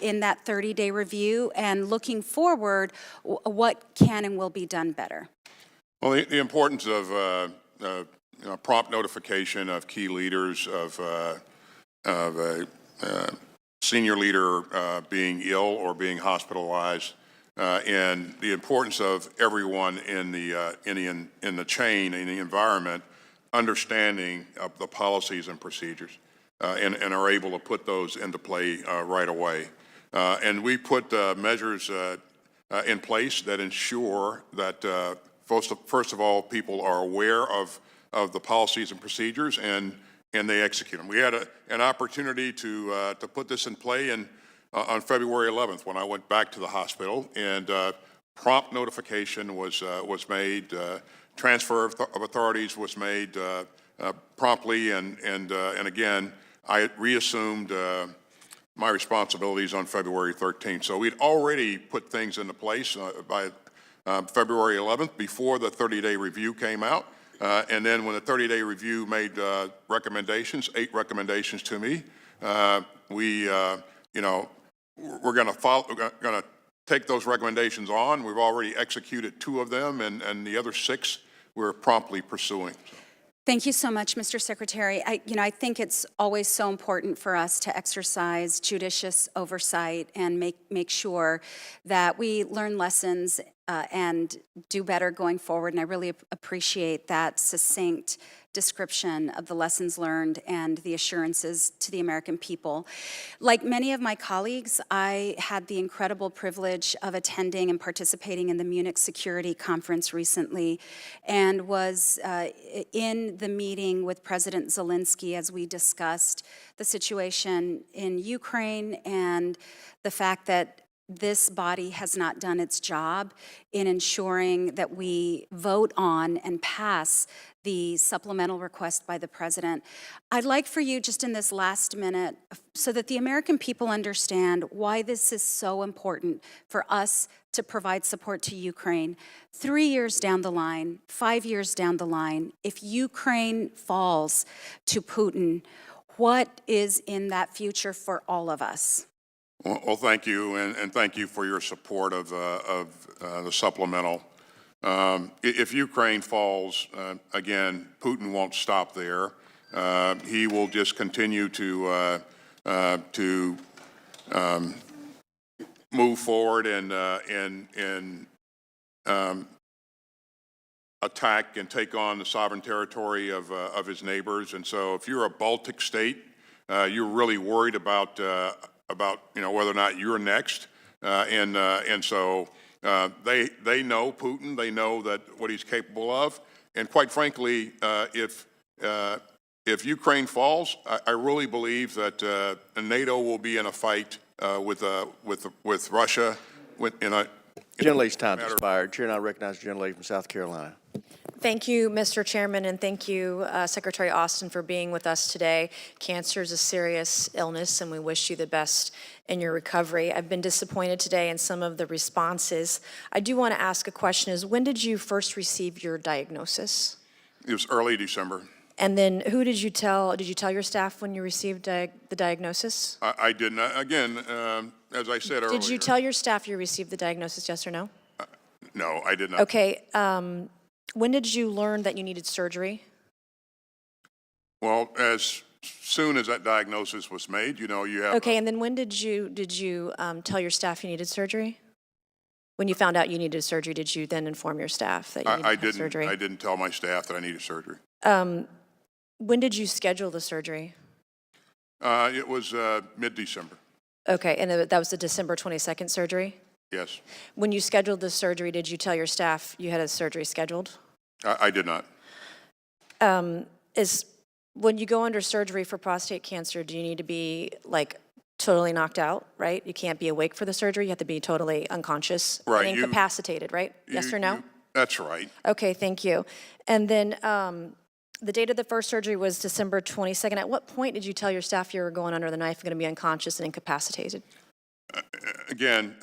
in that 30-day review, and looking forward, what can and will be done better. Well, the importance of prompt notification of key leaders, of a senior leader being ill or being hospitalized, and the importance of everyone in the chain, in the environment, understanding of the policies and procedures, and are able to put those into play right away. And we put measures in place that ensure that first of all, people are aware of the policies and procedures, and they execute them. We had an opportunity to put this in play on February 11th when I went back to the hospital, and prompt notification was made. Transfer of authorities was made promptly, and again, I reassumed my responsibilities on February 13th. So we'd already put things into place by February 11th before the 30-day review came out. And then when the 30-day review made recommendations, 8 recommendations to me, we're going to take those recommendations on. We've already executed 2 of them, and the other 6 we're promptly pursuing. Thank you so much, Mr. Secretary. I think it's always so important for us to exercise judicious oversight and make sure that we learn lessons and do better going forward. And I really appreciate that succinct description of the lessons learned and the assurances to the American people. Like many of my colleagues, I had the incredible privilege of attending and participating in the Munich Security Conference recently, and was in the meeting with President Zelensky as we discussed the situation in Ukraine and the fact that this body has not done its job in ensuring that we vote on and pass the supplemental request by the president. I'd like for you, just in this last minute, so that the American people understand why this is so important for us to provide support to Ukraine. 3 years down the line, 5 years down the line, if Ukraine falls to Putin, what is in that future for all of us? Well, thank you, and thank you for your support of the supplemental. If Ukraine falls, again, Putin won't stop there. He will just continue to move forward and attack and take on the sovereign territory of his neighbors. And so, if you're a Baltic state, you're really worried about whether or not you're next, and so they know Putin. They know that what he's capable of, and quite frankly, if Ukraine falls, I really believe that NATO will be in a fight with Russia. Gentlelady's time expired. Chair, and I recognize the gentlelady from South Carolina. Thank you, Mr. Chairman, and thank you, Secretary Austin, for being with us today. Cancer is a serious illness, and we wish you the best in your recovery. I've been disappointed today in some of the responses. I do want to ask a question: is when did you first receive your diagnosis? It was early December. And then who did you tell? Did you tell your staff when you received the diagnosis? I did not. Again, as I said earlier. Did you tell your staff you received the diagnosis, yes or no? No, I did not. Okay. When did you learn that you needed surgery? Well, as soon as that diagnosis was made, you have. Okay, and then when did you tell your staff you needed surgery? When you found out you needed surgery, did you then inform your staff that you needed surgery? I didn't tell my staff that I needed surgery. When did you schedule the surgery? It was mid-December. Okay, and that was the December 22nd surgery? Yes. When you scheduled the surgery, did you tell your staff you had a surgery scheduled? I did not. When you go under surgery for prostate cancer, do you need to be totally knocked out, right? You can't be awake for the surgery. You have to be totally unconscious right. and incapacitated, right? Yes or no? That's right. Okay, thank you. And then the date of the first surgery was December 22nd. At what point did you tell your staff you were going under the knife and going to be unconscious and incapacitated? Again,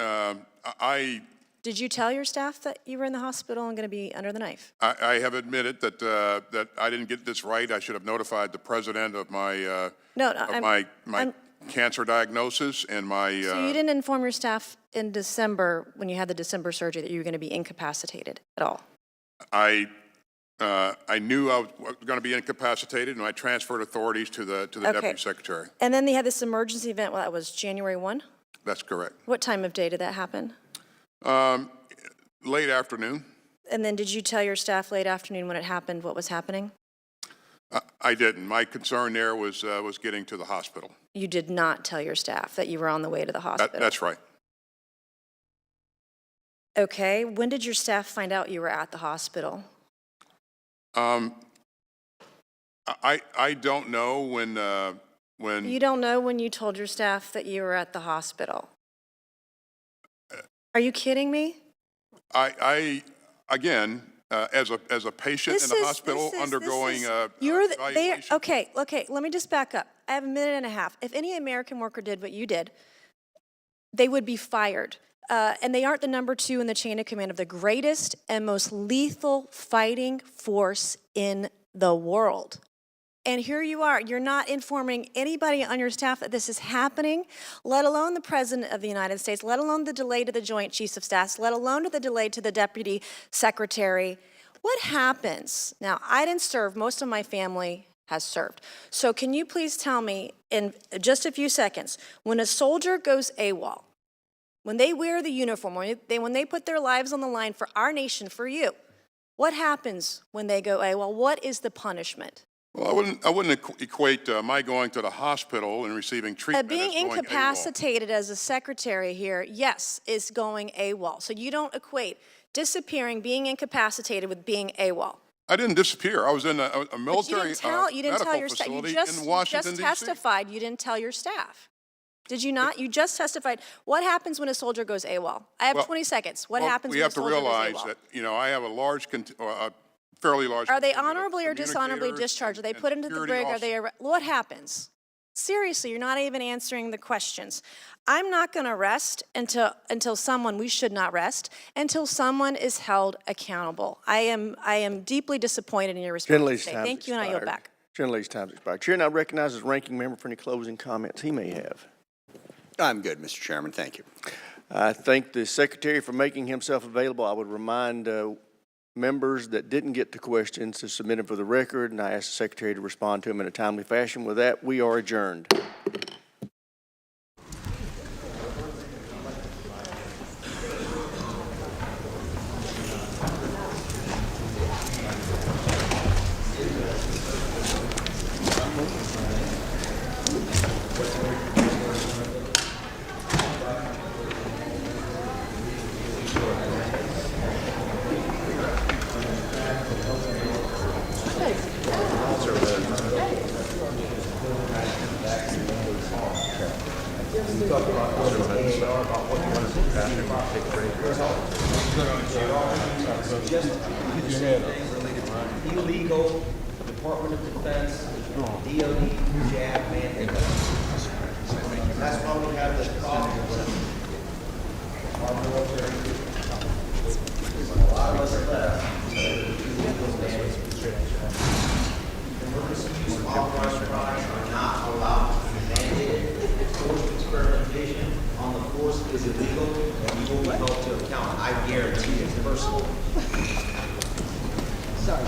Did you tell your staff that you were in the hospital and going to be under the knife? I have admitted that I didn't get this right. I should have notified the president of my my cancer diagnosis and my. So you didn't inform your staff in December when you had the December surgery that you were going to be incapacitated at all? I knew I was going to be incapacitated, and I transferred authorities to the deputy secretary. And then they had this emergency event. Well, that was January 1. That's correct. What time of day did that happen? Late afternoon. And then did you tell your staff late afternoon when it happened what was happening? I didn't. My concern there was getting to the hospital. You did not tell your staff that you were on the way to the hospital? That's right. Okay. When did your staff find out you were at the hospital? I don't know when. You don't know when you told your staff that you were at the hospital? Are you kidding me? Again, as a patient in the hospital undergoing evaluation. Okay, let me just back up. I have a minute and a half. If any American worker did what you did, they would be fired. And they aren't the number 2 in the chain of command of the greatest and most lethal fighting force in the world. And here you are, you're not informing anybody on your staff that this is happening, let alone the President of the United States, let alone the delay to the Joint Chiefs of Staff, let alone the delay to the Deputy Secretary. What happens? Now, I didn't serve, most of my family has served. So can you please tell me in just a few seconds, when a soldier goes AWOL, when they wear the uniform, when they put their lives on the line for our nation, for you, what happens when they go AWOL? What is the punishment? Well, I wouldn't equate my going to the hospital and receiving treatment Being as going incapacitated as a secretary here, yes, is going AWOL. So you don't equate disappearing, being incapacitated with being AWOL. I didn't disappear. I was in a military You didn't tell your staff. facility You just in Washington, D.C. testified. You didn't tell your staff. Did you not? You just testified. What happens when a soldier goes AWOL? I have 20 seconds. What happens when a soldier goes AWOL? We have to realize that, I have a fairly large. Are they honorably or dishonorably discharged? Are they put into the brig? Are they? What happens? Seriously, you're not even answering the questions. I'm not going to rest until someone, we should not rest, until someone is held accountable. I am deeply disappointed in your response today. Thank you, and I yield back. General Lee's time's expired. Chair now recognizes ranking member for any closing comments he may have. I'm good, Mr. Chairman. Thank you. I thank the Secretary for making himself available. I would remind members that didn't get to questions to submit them for the record, and I ask the Secretary to respond to them in a timely fashion. With that, we are adjourned. Illegal Department of Defense, DOD, jab mandate. That's why we have this problem. Our military, a lot of us are left. Emergency use of authorized products are not allowed to be mandated. Forced experimentation on the force is illegal, and you will be held to account. I guarantee it personally. Sorry.